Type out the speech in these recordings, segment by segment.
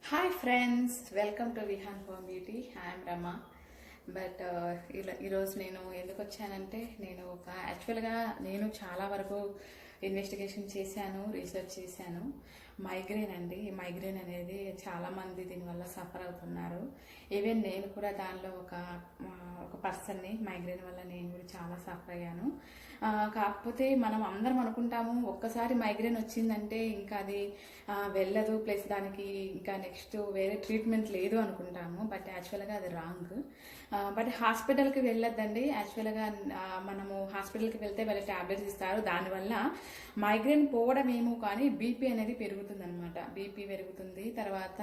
Hi friends, welcome to Vihaan Home Beauty. I'm Rama. But ఈరోజు నేను ఎందుకు వచ్చానంటే యాక్చువల్గా నేను చాలా వరకు ఇన్వెస్టిగేషన్ చేశాను, రీసెర్చ్ చేశాను. మైగ్రేన్ అండి. ఈ మైగ్రేన్ అనేది చాలామంది దీనివల్ల సఫర్ అవుతున్నారు. ఈవెన్ నేను కూడా దానిలో ఒక పర్సన్ని. మైగ్రేన్ వల్ల నేను కూడా చాలా సఫర్ అయ్యాను. కాకపోతే మనం అందరం అనుకుంటాము ఒక్కసారి మైగ్రేన్ వచ్చిందంటే ఇంకా అది వెళ్ళదు, ప్లస్ దానికి ఇంకా నెక్స్ట్ వేరే ట్రీట్మెంట్ లేదు అనుకుంటాము. బట్ యాక్చువల్గా అది రాంగ్. బట్ హాస్పిటల్కి వెళ్ళొద్దండి. యాక్చువల్గా మనము హాస్పిటల్కి వెళ్తే వాళ్ళ ట్యాబ్లెట్స్ ఇస్తారు. దానివల్ల మైగ్రేన్ పోవడం ఏమో కానీ బీపీ అనేది పెరుగుతుంది అనమాట. బీపీ పెరుగుతుంది. తర్వాత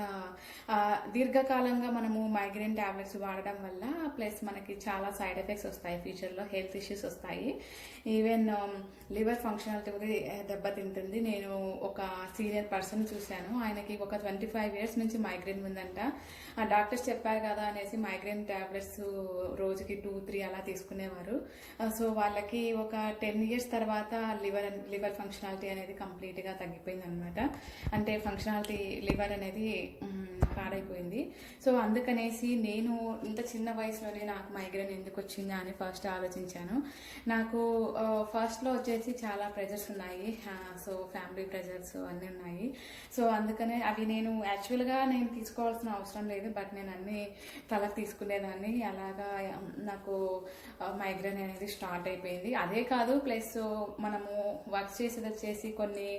దీర్ఘకాలంగా మనము మైగ్రేన్ ట్యాబ్లెట్స్ వాడడం వల్ల ప్లస్ మనకి చాలా సైడ్ ఎఫెక్ట్స్ వస్తాయి. ఫ్యూచర్లో హెల్త్ ఇష్యూస్ వస్తాయి. ఈవెన్ లివర్ ఫంక్షనాలిటీ కూడా దెబ్బతింటుంది. నేను ఒక సీనియర్ పర్సన్ చూశాను. ఆయనకి ఒక 25 years నుంచి మైగ్రేన్ ఉందంట. డాక్టర్స్ చెప్పారు కదా అనేసి మైగ్రేన్ ట్యాబ్లెట్స్ రోజుకి 2-3 అలా తీసుకునేవారు. సో వాళ్ళకి ఒక 10 years తర్వాత లివర్ ఫంక్షనాలిటీ అనేది కంప్లీట్గా తగ్గిపోయింది అనమాట. అంటే ఫంక్షనాలిటీ లివర్ అనేది పాడైపోయింది. సో అందుకనేసి నేను ఇంత చిన్న వయసులోనే నాకు మైగ్రేన్ ఎందుకు వచ్చిందా అని ఫస్ట్ ఆలోచించాను. నాకు ఫస్ట్లో వచ్చేసి చాలా ప్రెజర్స్ ఉన్నాయి. సో ఫ్యామిలీ ప్రెజర్స్ అన్నీ ఉన్నాయి. సో అందుకనే అవి నేను యాక్చువల్గా తీసుకోవాల్సిన అవసరం లేదు. బట్ నేను అన్ని తలకు తీసుకునేదాన్ని. అలాగా నాకు మైగ్రేన్ అనేది స్టార్ట్ అయిపోయింది. అదే కాదు, ప్లస్ మనము వర్క్ చేసేది వచ్చేసి కొన్ని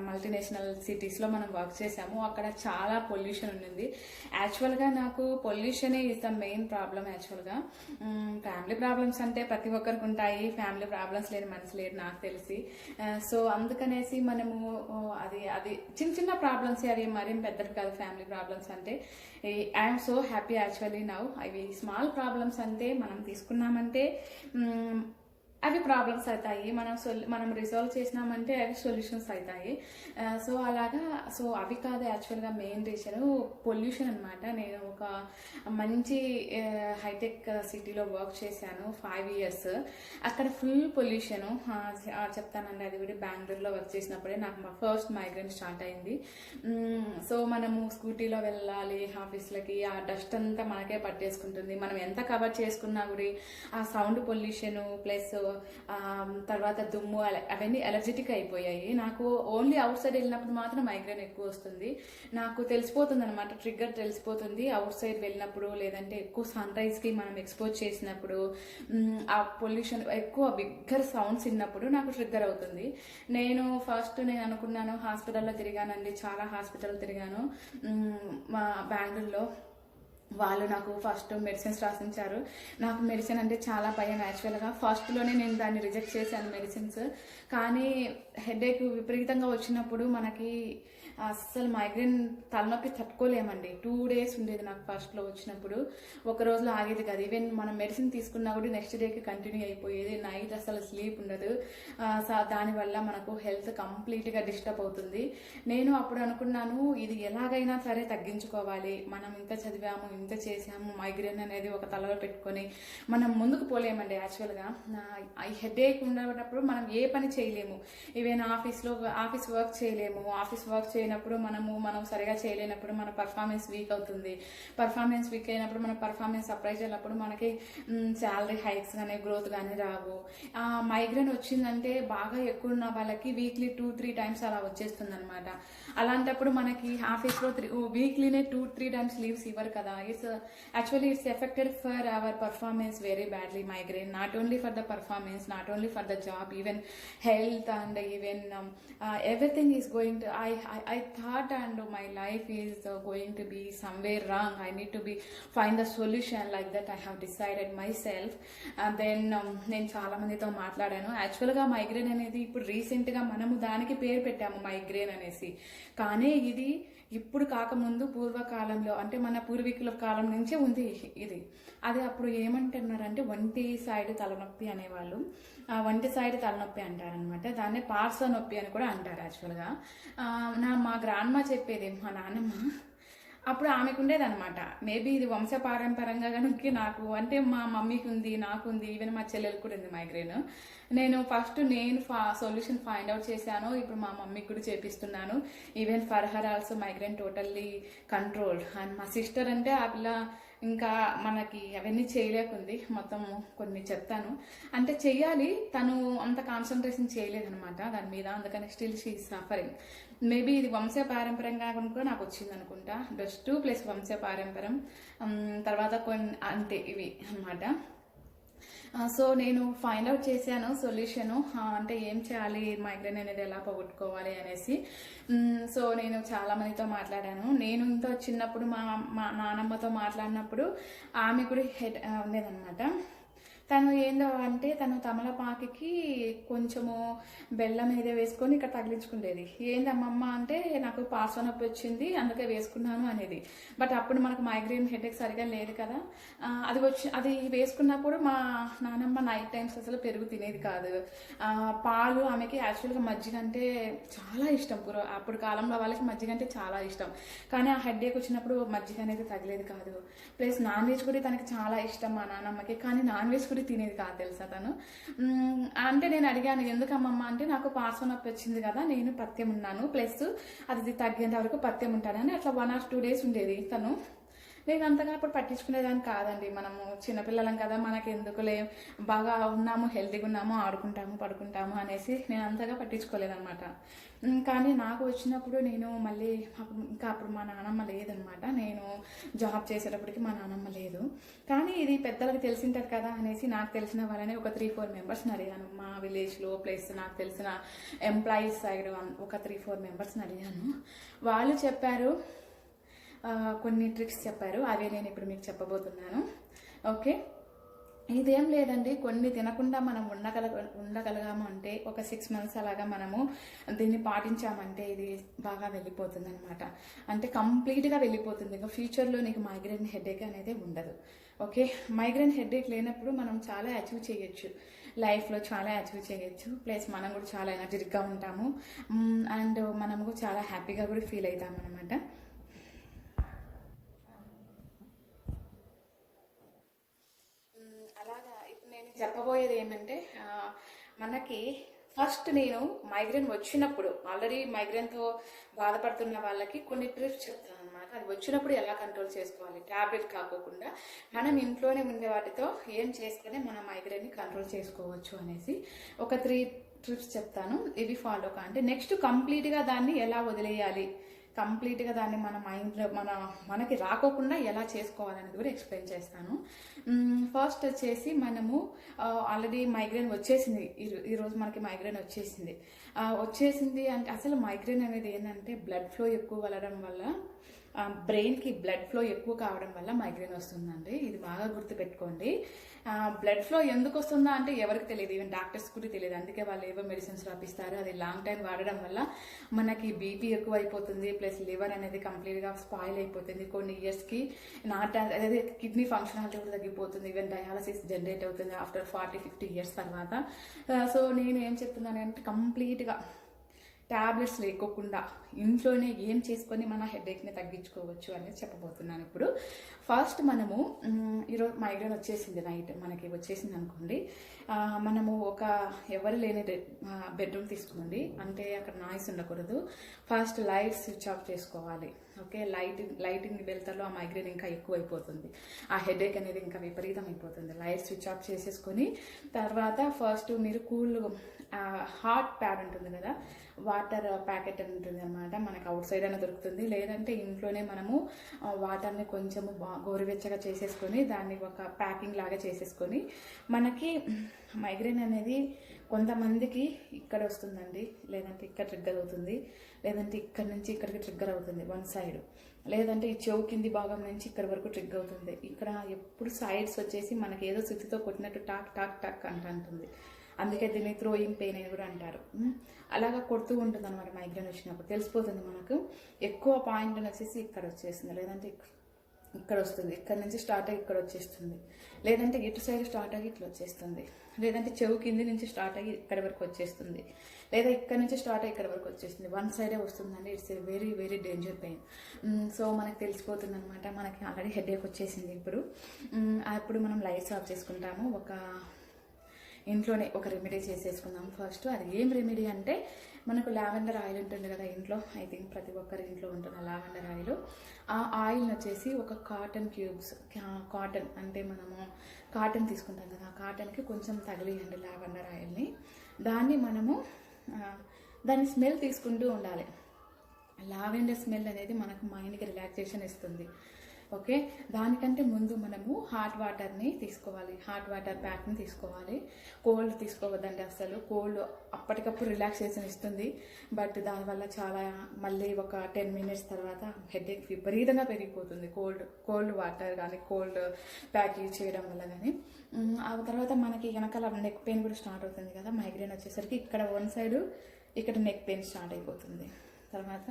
మల్టీనేషనల్ సిటీస్లో మనం వర్క్ చేసాము. అక్కడ చాలా పొల్యూషన్ ఉంది. యాక్చువల్గా నాకు పొల్యూషనే ఈజ్ ద మెయిన్ ప్రాబ్లం. యాక్చువల్గా ఫ్యామిలీ ప్రాబ్లమ్స్ అంటే ప్రతి ఒక్కరికి ఉంటాయి. ఫ్యామిలీ ప్రాబ్లమ్స్ లేని మనిషి లేరు నాకు తెలిసి. సో అందుకనేసి మనము అది చిన్న చిన్న ప్రాబ్లమ్స్, అవి మరేం పెద్దవి కాదు. ఫ్యామిలీ ప్రాబ్లమ్స్ అంటే I'm so happy actually now. అవి స్మాల్ ప్రాబ్లమ్స్ అంటే మనం తీసుకున్నామంటే అవి ప్రాబ్లమ్స్ అవుతాయి. మనం రిజాల్వ్ చేసినామంటే అవి సొల్యూషన్స్ అవుతాయి. సో అలాగా. సో అవి కాదు యాక్చువల్గా మెయిన్ రీజన్ పొల్యూషన్ అనమాట. నేను ఒక మంచి హైటెక్ సిటీలో వర్క్ చేశాను 5 years. అక్కడ ఫుల్ పొల్యూషన్. చెప్తానండి, అది కూడా బెంగళూరులో వర్క్ చేసినప్పుడే నాకు ఫస్ట్ మైగ్రేన్ స్టార్ట్ అయింది. సో మనము స్కూటీలో వెళ్ళాలి ఆఫీస్లకి. ఆ డస్ట్ అంతా మనకే పట్టేసుకుంటుంది. మనం ఎంత కవర్ చేసుకున్నా కూడా ఆ సౌండ్ పొల్యూషన్ ప్లస్ తర్వాత దుమ్ము అవన్నీ ఎలర్జెటిక్ అయిపోయాయి. నాకు ఓన్లీ అవుట్ సైడ్ వెళ్ళినప్పుడు మాత్రం మైగ్రేన్ ఎక్కువ వస్తుంది. నాకు తెలిసిపోతుంది అనమాట, ట్రిగ్గర్ తెలిసిపోతుంది. అవుట్ సైడ్ వెళ్ళినప్పుడు, లేదంటే ఎక్కువ సన్ రైజ్కి మనం ఎక్స్పోజ్ చేసినప్పుడు, ఆ పొల్యూషన్ ఎక్కువ బిగ్గర్ సౌండ్స్ విన్నప్పుడు నాకు ట్రిగ్గర్ అవుతుంది. నేను అనుకున్నాను, హాస్పిటల్లో తిరిగానండి, చాలా హాస్పిటల్ తిరిగాను మా బెంగళూరులో. వాళ్ళు నాకు ఫస్ట్ మెడిసిన్స్ రాసించారు. నాకు మెడిసిన్ అంటే చాలా భయం. యాక్చువల్గా ఫస్ట్లోనే నేను దాన్ని రిజెక్ట్ చేశాను మెడిసిన్స్. కానీ హెడేక్ విపరీతంగా వచ్చినప్పుడు మనకి అస్సలు మైగ్రేన్ తలనొప్పి తట్టుకోలేమండి. 2 days ఉండేది నాకు ఫస్ట్లో వచ్చినప్పుడు. ఒక రోజులో ఆగేది కాదు. ఈవెన్ మనం మెడిసిన్ తీసుకున్నా కూడా నెక్స్ట్ డేకి కంటిన్యూ అయిపోయేది. నైట్ అసలు స్లీప్ ఉండదు. దానివల్ల మనకు హెల్త్ కంప్లీట్గా డిస్టర్బ్ అవుతుంది. నేను అప్పుడు అనుకున్నాను, ఇది ఎలాగైనా సరే తగ్గించుకోవాలి. మనం ఇంత చదివాము, ఇంత చేసాము, మైగ్రేన్ అనేది ఒక తలలో పెట్టుకొని మనం ముందుకు పోలేమండి. యాక్చువల్గా ఈ హెడేక్ ఉన్నప్పుడు మనం ఏ పని చేయలేము. ఈవెన్ ఆఫీస్ వర్క్ చేయలేము. ఆఫీస్ వర్క్ చేయనప్పుడు మనం సరిగా చేయలేనప్పుడు మన పర్ఫార్మెన్స్ వీక్ అవుతుంది. పర్ఫార్మెన్స్ వీక్ అయినప్పుడు మన పర్ఫార్మెన్స్ సర్ప్రైజ్ అయినప్పుడు మనకి శాలరీ హైక్స్ కానీ గ్రోత్ కానీ రావు. మైగ్రేన్ వచ్చిందంటే బాగా ఎక్కువ ఉన్న వాళ్ళకి వీక్లీ 2-3 times అలా వచ్చేస్తుంది అనమాట. అలాంటప్పుడు మనకి ఆఫీస్లో వీక్లీనే 2-3 times లీవ్స్ ఇవ్వరు కదా. It's affected for our performance very badly. Migraine not only for the performance, not only for the job, even health and even everything is going to I thought and my life is going to be somewhere wrong. I need to find the solution. Like that I have decided myself. And then నేను చాలా మందితో మాట్లాడాను. యాక్చువల్గా migraine అనేది ఇప్పుడు రీసెంట్గా మనము దానికి పేరు పెట్టాము మైగ్రేన్ అనేసి. కానీ ఇది ఇప్పుడు కాకముందు పూర్వకాలంలో, అంటే మన పూర్వీకుల కాలం నుంచే ఉంది ఇది. అది అప్పుడు ఏమంటున్నారంటే ఒంటి సైడ్ తలనొప్పి అనేవాళ్ళు. ఒంటి సైడ్ తలనొప్పి అంటారనమాట. దాన్ని పార్శ్వ నొప్పి అని కూడా అంటారు యాక్చువల్గా. మా గ్రాండ్మా చెప్పేది, మా నాన్నమ్మ అప్పుడు ఆమెకు ఉండేదన్నమాట. మేబీ ఇది వంశపారంపరంగా కనుక నాకు అంటే మా మమ్మీకి ఉంది, నాకు ఉంది, ఈవెన్ మా చెల్లెలకు కూడా ఉంది మైగ్రేన్. నేను సొల్యూషన్ ఫైండ్ అవుట్ చేశాను. ఇప్పుడు మా మమ్మీకి కూడా చేపిస్తున్నాను. Even for her also migraine totally control. And మా సిస్టర్ అంటే ఆ పిల్ల ఇంకా మనకి అవన్నీ చేయలేకుంది. మొత్తం కొన్ని చెప్తాను అంటే చెయ్యాలి, తను అంత కాన్సన్ట్రేషన్ చేయలేదనమాట దాని మీద. అందుకని స్టిల్ షీ సఫరింగ్. మేబీ ఇది వంశపారంపరంగా కూడా నాకు వచ్చింది అనుకుంటా. డస్ట్ ప్లస్ వంశపారంపరం, తర్వాత కొన్ని అంతే ఇవి అనమాట. సో నేను ఫైండ్ అవుట్ చేశాను సొల్యూషను, అంటే ఏం చేయాలి, మైగ్రేన్ అనేది ఎలా పోగొట్టుకోవాలి అనేసి. సో నేను చాలా మందితో మాట్లాడాను. నేను ఇంత చిన్నప్పుడు మా నానమ్మతో మాట్లాడినప్పుడు ఆమె కూడా హెడ్ ఉండేదన్నమాట. తను ఏందో అంటే తను తమలపాకుకి కొంచెము బెల్లం ఏదో వేసుకొని ఇక్కడ తగిలించుకునేది. ఏందమ్మమ్మ అంటే నాకు పార్శ్వ నొప్పి వచ్చింది అందుకే వేసుకున్నాను అనేది. బట్ అప్పుడు మనకు మైగ్రేన్ హెడేక్ సరిగా లేదు కదా. అది వేసుకున్నప్పుడు మా నానమ్మ నైట్ టైమ్స్ అసలు పెరుగు తినేది కాదు. పాలు ఆమెకి యాక్చువల్గా మజ్జిగ అంటే చాలా ఇష్టం. అప్పుడు కాలంలో వాళ్ళకి మజ్జిగ అంటే చాలా ఇష్టం. కానీ ఆ హెడేక్ వచ్చినప్పుడు మజ్జిగ అనేది తగిలేది కాదు. ప్లస్ నాన్ వెజ్ కూడా తనకి చాలా ఇష్టం మా నానమ్మకి. కానీ నాన్ వెజ్ కూడా తినేది కాదు తెలుసా తను. అంటే నేను అడిగాను ఎందుకమ్మమ్మ అంటే నాకు పార్శ్వ నొప్పి వచ్చింది కదా, నేను పథ్యం ఉన్నాను, ప్లస్ అది తగ్గేంత వరకు పథ్యం ఉంటానని అట్లా 1 or 2 days ఉండేది తను. నేను అంతగా అప్పుడు పట్టించుకునేదాన్ని కాదండి. మనము చిన్నపిల్లలం కదా, మనకి ఎందుకులే, బాగా ఉన్నాము, హెల్తీగా ఉన్నాము, ఆడుకుంటాము, పడుకుంటాము అనేసి నేను అంతగా పట్టించుకోలేదనమాట. కానీ నాకు వచ్చినప్పుడు నేను మళ్ళీ అప్పుడు మా నానమ్మ లేదనమాట. నేను జాబ్ చేసేటప్పటికి మా నానమ్మ లేదు. కానీ ఇది పెద్దలకు తెలిసింటారు కదా అనేసి నాకు తెలిసిన వాళ్ళని ఒక 3-4 మెంబర్స్ని అడిగాను. మా విలేజ్లో ప్లస్ నాకు తెలిసిన ఎంప్లాయీస్ సైడ్ ఒక 3-4 మెంబర్స్ని అడిగాను. వాళ్ళు చెప్పారు, కొన్ని ట్రిక్స్ చెప్పారు. అవే నేను ఇప్పుడు మీకు చెప్పబోతున్నాను. ఓకే, ఇదేం లేదండి, కొన్ని తినకుండా మనం ఉండగలగాము అంటే ఒక 6 months అలాగా మనము దీన్ని పాటించామంటే ఇది బాగా వెళ్ళిపోతుంది అనమాట. అంటే కంప్లీట్గా వెళ్ళిపోతుంది. ఇంకా ఫ్యూచర్లో నీకు మైగ్రేన్ హెడేక్ అనేది ఉండదు. ఓకే, మైగ్రేన్ హెడేక్ లేనప్పుడు మనం చాలా అచీవ్ చేయొచ్చు, లైఫ్లో చాలా అచీవ్ చేయొచ్చు. ప్లస్ మనం కూడా చాలా ఎనర్జెటిక్గా ఉంటాము అండ్ మనము చాలా హ్యాపీగా కూడా ఫీల్ అవుతాము అనమాట. చెప్పబోయేది ఏంటంటే మనకి ఫస్ట్ నేను మైగ్రేన్ వచ్చినప్పుడు, ఆల్రెడీ మైగ్రేన్తో బాధపడుతున్న వాళ్ళకి కొన్ని ట్రిప్స్ చెప్తాను అనమాట. అది వచ్చినప్పుడు ఎలా కంట్రోల్ చేసుకోవాలి, ట్యాబ్లెట్ కాకోకుండా మనం ఇంట్లోనే ఉండే వాటితో ఏం చేసుకుని మన మైగ్రేన్ని కంట్రోల్ చేసుకోవచ్చు అనేసి ఒక 3 ట్రిప్స్ చెప్తాను. ఇవి ఫాలో అంటే నెక్స్ట్ కంప్లీట్గా దాన్ని ఎలా వదిలేయాలి, కంప్లీట్గా దాన్ని మన మైండ్లో మనకి రాకోకుండా ఎలా చేసుకోవాలనేది కూడా ఎక్స్ప్లెయిన్ చేస్తాను. ఫస్ట్ వచ్చేసి మనము ఆల్రెడీ మైగ్రేన్ వచ్చేసింది, ఈరోజు మనకి మైగ్రేన్ వచ్చేసింది అంటే అసలు మైగ్రేన్ అనేది ఏంటంటే బ్లడ్ ఫ్లో ఎక్కువ వెళ్ళడం వల్ల, బ్రెయిన్కి బ్లడ్ ఫ్లో ఎక్కువ కావడం వల్ల మైగ్రేన్ వస్తుందండి. ఇది బాగా గుర్తుపెట్టుకోండి. బ్లడ్ ఫ్లో ఎందుకు వస్తుందా అంటే ఎవరికి తెలియదు, ఈవెన్ డాక్టర్స్ కూడా తెలియదు. అందుకే వాళ్ళు ఏవో మెడిసిన్స్ రాపిస్తారు. అది లాంగ్ టైం వాడడం వల్ల మనకి బీపీ ఎక్కువ అయిపోతుంది, ప్లస్ లివర్ అనేది కంప్లీట్గా స్పాయిల్ అయిపోతుంది. కొన్ని ఇయర్స్కి అదే కిడ్నీ ఫంక్షనాలిటీ కూడా తగ్గిపోతుంది. ఈవెన్ డయాలసిస్ జనరేట్ అవుతుంది ఆఫ్టర్ 40-50 years తర్వాత. సో నేను ఏం చెప్తున్నానంటే కంప్లీట్గా ట్యాబ్లెట్స్ లేకోకుండా ఇంట్లోనే ఏం చేసుకొని మన హెడేక్ని తగ్గించుకోవచ్చు అనేది చెప్పబోతున్నాను ఇప్పుడు. ఫస్ట్ మనము ఈరోజు మైగ్రేన్ వచ్చేసింది, నైట్ మనకి వచ్చేసింది అనుకోండి, మనము ఎవరు లేని బెడ్రూమ్ తీసుకోండి. అంటే అక్కడ నాయిస్ ఉండకూడదు. ఫస్ట్ లైట్ స్విచ్ ఆఫ్ చేసుకోవాలి. ఓకే, లైటింగ్ వెళ్తాలో ఆ మైగ్రేన్ ఇంకా ఎక్కువ అయిపోతుంది, ఆ హెడేక్ అనేది ఇంకా విపరీతం అయిపోతుంది. లైట్ స్విచ్ ఆఫ్ చేసేసుకొని తర్వాత ఫస్ట్ మీరు హాట్ ప్యాడ్ ఉంటుంది కదా, వాటర్ ప్యాకెట్ అని ఉంటుంది అనమాట. మనకు అవుట్ సైడ్ అయినా దొరుకుతుంది, లేదంటే ఇంట్లోనే మనము వాటర్ని కొంచెము గోరువెచ్చగా చేసేసుకొని దాన్ని ఒక ప్యాకింగ్ లాగా చేసేసుకొని, మనకి మైగ్రేన్ అనేది కొంతమందికి ఇక్కడ వస్తుందండి, లేదంటే ఇక్కడ ట్రిగ్గర్ అవుతుంది, లేదంటే ఇక్కడ నుంచి ఇక్కడికి ట్రిగ్గర్ అవుతుంది 1 side, లేదంటే ఈ చెవు కింది భాగం నుంచి ఇక్కడ వరకు ట్రిగ్గర్ అవుతుంది. ఇక్కడ ఎప్పుడు సైడ్స్ వచ్చేసి మనకి ఏదో సుత్తితో కొట్టినట్టు టాక్ టాక్ టాక్ అంటుంది. అందుకే దీన్ని థ్రోయింగ్ పెయిన్ అని కూడా అంటారు. అలాగా కొడుతూ ఉంటుంది అనమాట. మైగ్రేన్ వచ్చినప్పుడు తెలిసిపోతుంది మనకు. ఎక్కువ పాయింట్ వచ్చేసి ఇక్కడ వచ్చేసింది, లేదంటే ఇక్కడ వస్తుంది, ఇక్కడ నుంచి స్టార్ట్ అయ్యి ఇక్కడ వచ్చేస్తుంది, లేదంటే ఇటు సైడ్ స్టార్ట్ అయ్యి ఇట్లా వచ్చేస్తుంది, లేదంటే చెవు కింది నుంచి స్టార్ట్ అయ్యి ఇక్కడ వరకు వచ్చేస్తుంది, లేదా ఇక్కడ నుంచి స్టార్ట్ అయ్యి ఇక్కడ వరకు వచ్చేస్తుంది. వన్ సైడే వస్తుందండి. It's a very very danger pain. So మనకు తెలిసిపోతుంది అనమాట. మనకి ఆల్రెడీ హెడేక్ వచ్చేసింది. అప్పుడు మనం లైట్స్ ఆఫ్ చేసుకుంటాము. ఇంట్లోనే ఒక రెమెడీ చేసేసుకుందాం ఫస్ట్. అది ఏం రెమెడీ అంటే, మనకు లావెండర్ ఆయిల్ ఉంటుంది కదా ఇంట్లో, ఐ థింక్ ప్రతి ఒక్కరి ఇంట్లో ఉంటుంది లావెండర్ ఆయిల్. ఆ ఆయిల్ని వచ్చేసి ఒక కాటన్ క్యూబ్స్, కాటన్ అంటే మనము కాటన్ తీసుకుంటాం కదా, ఆ కాటన్కి కొంచెం తగిలియండి లావెండర్ ఆయిల్ని. దాన్ని స్మెల్ తీసుకుంటూ ఉండాలి. లావెండర్ స్మెల్ అనేది మనకు మైండ్కి రిలాక్సేషన్ ఇస్తుంది. ఓకే, దానికంటే ముందు మనము హాట్ వాటర్ని తీసుకోవాలి. హాట్ వాటర్ ప్యాక్ని తీసుకోవాలి. కోల్డ్ తీసుకోవద్దండి అసలు. కోల్డ్ అప్పటికప్పుడు రిలాక్సేషన్ ఇస్తుంది, బట్ దానివల్ల చాలా మళ్ళీ ఒక 10 minutes తర్వాత హెడేక్ విపరీతంగా పెరిగిపోతుంది. కోల్డ్ వాటర్ కానీ కోల్డ్ ప్యాక్ యూజ్ చేయడం వల్ల కానీ. ఆ తర్వాత మనకి వెనకాల నెక్ పెయిన్ కూడా స్టార్ట్ అవుతుంది కదా. మైగ్రేన్ వచ్చేసరికి ఇక్కడ వన్ సైడ్ ఇక్కడ నెక్ పెయిన్ స్టార్ట్ అయిపోతుంది. తర్వాత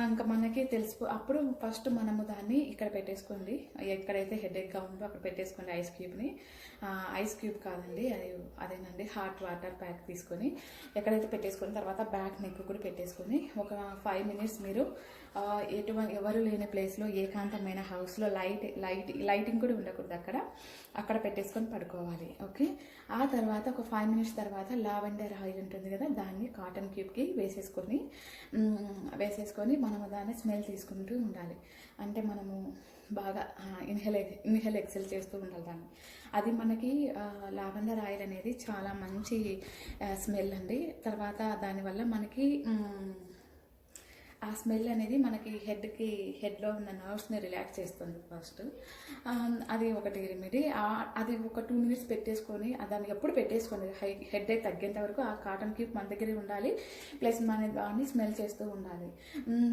ఇంకా మనకి అప్పుడు ఫస్ట్ మనము దాన్ని ఇక్కడ పెట్టేసుకోండి. ఎక్కడైతే హెడేక్గా ఉందో అక్కడ పెట్టేసుకోండి ఐస్ క్యూబ్ని. ఐస్ క్యూబ్ కాదండి, అదేనండి హాట్ వాటర్ ప్యాక్ తీసుకొని ఎక్కడైతే పెట్టేసుకుని తర్వాత బ్యాక్ నెక్ కూడా పెట్టేసుకొని ఒక 5 minutes మీరు ఎవరు లేని ప్లేస్లో ఏకాంతమైన హౌస్లో లైటింగ్ కూడా ఉండకూడదు, అక్కడ పెట్టేసుకొని పడుకోవాలి. ఓకే, ఆ తర్వాత ఒక 5 minutes తర్వాత లావెండర్ ఆయిల్ ఉంటుంది కదా, దాన్ని కాటన్ క్యూబ్కి వేసేసుకొని మనము దాన్ని స్మెల్ తీసుకుంటూ ఉండాలి. అంటే మనము బాగా ఇన్హేల్ ఎక్సెల్ చేస్తూ ఉండాలి దాన్ని. అది మనకి లావెండర్ ఆయిల్ అనేది చాలా మంచి స్మెల్ అండి. తర్వాత దానివల్ల మనకి ఆ స్మెల్ అనేది మనకి హెడ్లో ఉన్న నర్వ్స్ని రిలాక్స్ చేస్తుంది ఫస్ట్. అది ఒకటి రెమెడీ. అది ఒక 2 minutes పెట్టేసుకొని దాన్ని ఎప్పుడు పెట్టేసుకోండి హెడేక్ తగ్గేంత వరకు ఆ కాటన్ క్యూబ్ మన దగ్గరే ఉండాలి, ప్లస్ మన దాన్ని స్మెల్ చేస్తూ ఉండాలి.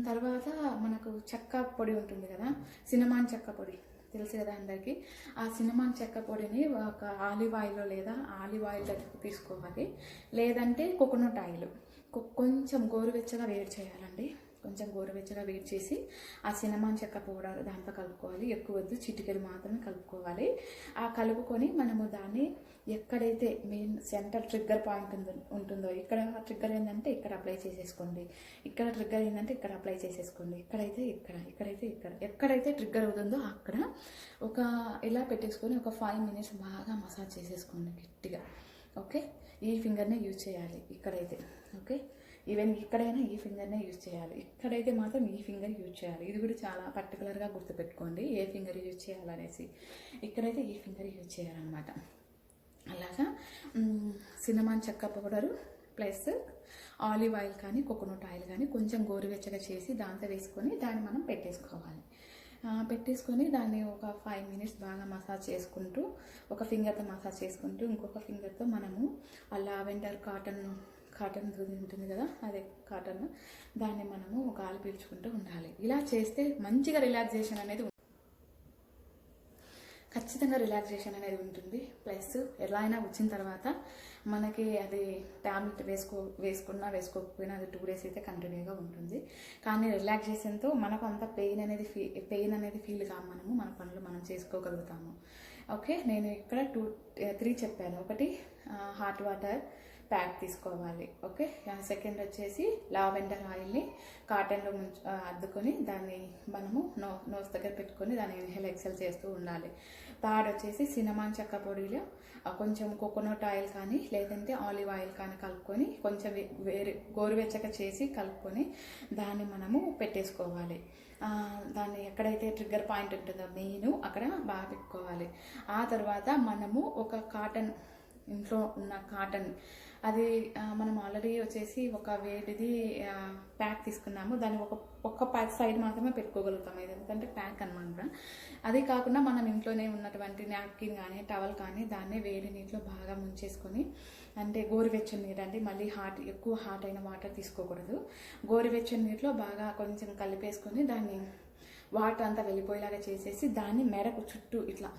తర్వాత మనకు చెక్క పొడి ఉంటుంది కదా, సినమాన్ చెక్క పొడి తెలుసు కదా అందరికీ. ఆ సినమాన్ చెక్క పొడిని ఒక ఆలివ్ ఆయిల్లో లేదా ఆలివ్ ఆయిల్ తీసుకోవాలి, లేదంటే కోకోనట్ ఆయిల్ కొంచెం గోరువెచ్చగా వేడి చేయాలండి. కొంచెం గోరువెచ్చగా వేడి చేసి ఆ సినమాన్ చెక్క పౌడర్ దాంట్లో కలుపుకోవాలి. ఎక్కువ వద్దు, చిటికెడు మాత్రమే కలుపుకోవాలి. ఆ కలుపుకొని మనము దాన్ని ఎక్కడైతే మెయిన్ సెంటర్ ట్రిగ్గర్ పాయింట్ ఉంటుందో, ఇక్కడ ట్రిగ్గర్ ఏంటంటే ఇక్కడ అప్లై చేసేసుకోండి, ఇక్కడ ట్రిగ్గర్ ఏంటంటే ఇక్కడ అప్లై చేసేసుకోండి, ఇక్కడైతే ఎక్కడైతే ట్రిగ్గర్ అవుతుందో అక్కడ ఇలా పెట్టేసుకొని ఒక 5 minutes బాగా మసాజ్ చేసేసుకోండి గట్టిగా. ఓకే, ఈ ఫింగర్నే యూజ్ చేయాలి ఇక్కడైతే. ఓకే, ఈవెన్ ఇక్కడైనా ఈ ఫింగర్నే యూజ్ చేయాలి, ఇక్కడైతే మాత్రం ఈ ఫింగర్ యూజ్ చేయాలి. ఇది కూడా చాలా పర్టికులర్గా గుర్తుపెట్టుకోండి, ఏ ఫింగర్ యూజ్ చేయాలనేసి. ఇక్కడైతే ఈ ఫింగర్ యూజ్ చేయాలన్నమాట. అలాగా సినమాన్ చెక్క పౌడరు ప్లస్ ఆలివ్ ఆయిల్ కానీ కోకోనట్ ఆయిల్ కానీ కొంచెం గోరువెచ్చగా చేసి దాంతో వేసుకొని దాన్ని మనం పెట్టేసుకొని దాన్ని ఒక 5 minutes బాగా మసాజ్ చేసుకుంటూ, ఒక ఫింగర్తో మసాజ్ చేసుకుంటూ ఇంకొక ఫింగర్తో మనము ఆ లావెండర్ కాటన్ ఉంటుంది కదా, అదే కాటన్, దాన్ని మనము గాలి పీల్చుకుంటూ ఉండాలి. ఇలా చేస్తే మంచిగా రిలాక్సేషన్ అనేది ఖచ్చితంగా రిలాక్సేషన్ అనేది ఉంటుంది. ప్లస్ ఎలా అయినా వచ్చిన తర్వాత మనకి అది ట్యాబ్లెట్ వేసుకున్నా వేసుకోకపోయినా అది 2 days అయితే కంటిన్యూగా ఉంటుంది. కానీ రిలాక్సేషన్తో మనకు అంత పెయిన్ అనేది ఫీల్ కాము, మన పనులు మనం చేసుకోగలుగుతాము. ఓకే, నేను ఇక్కడ 3 చెప్పాను. ఒకటి హాట్ వాటర్ ప్యాక్ తీసుకోవాలి. ఓకే, సెకండ్ వచ్చేసి లావెండర్ ఆయిల్ని కాటన్లో అద్దుకొని దాన్ని మనము నోస్ దగ్గర పెట్టుకొని దాన్ని ఇన్హేల్ ఎక్సెల్ చేస్తూ ఉండాలి. థర్డ్ వచ్చేసి సినమాన్ చెక్క పొడిలో కొంచెం కోకోనట్ ఆయిల్ కానీ లేదంటే ఆలివ్ ఆయిల్ కానీ కలుపుకొని కొంచెం గోరువెచ్చగా చేసి కలుపుకొని దాన్ని మనము పెట్టేసుకోవాలి. దాన్ని ఎక్కడైతే ట్రిగ్గర్ పాయింట్ ఉంటుందో మెయిన్ అక్కడ బాగా పెట్టుకోవాలి. ఆ తర్వాత మనము ఒక కాటన్, ఇంట్లో ఉన్న కాటన్, అది మనం ఆల్రెడీ వచ్చేసి ఒక వేడిది ప్యాక్ తీసుకున్నాము, దాన్ని ఒక్క ప్యాక్ సైడ్ మాత్రమే పెట్టుకోగలుగుతాం, ఎందుకంటే ప్యాక్ అనమాట. అది కాకుండా మనం ఇంట్లోనే ఉన్నటువంటి నాప్కిన్ కానీ టవల్ కానీ దాన్ని వేడి నీటిలో బాగా ముంచేసుకొని, అంటే గోరువెచ్చని నీరు అండి, మళ్ళీ ఎక్కువ హాట్ అయిన వాటర్ తీసుకోకూడదు. గోరువెచ్చని నీటిలో బాగా కొంచెం కలిపేసుకొని దాన్ని వాటర్ అంతా వెళ్ళిపోయేలాగా చేసేసి దాన్ని మెడకు చుట్టూ ఇట్లా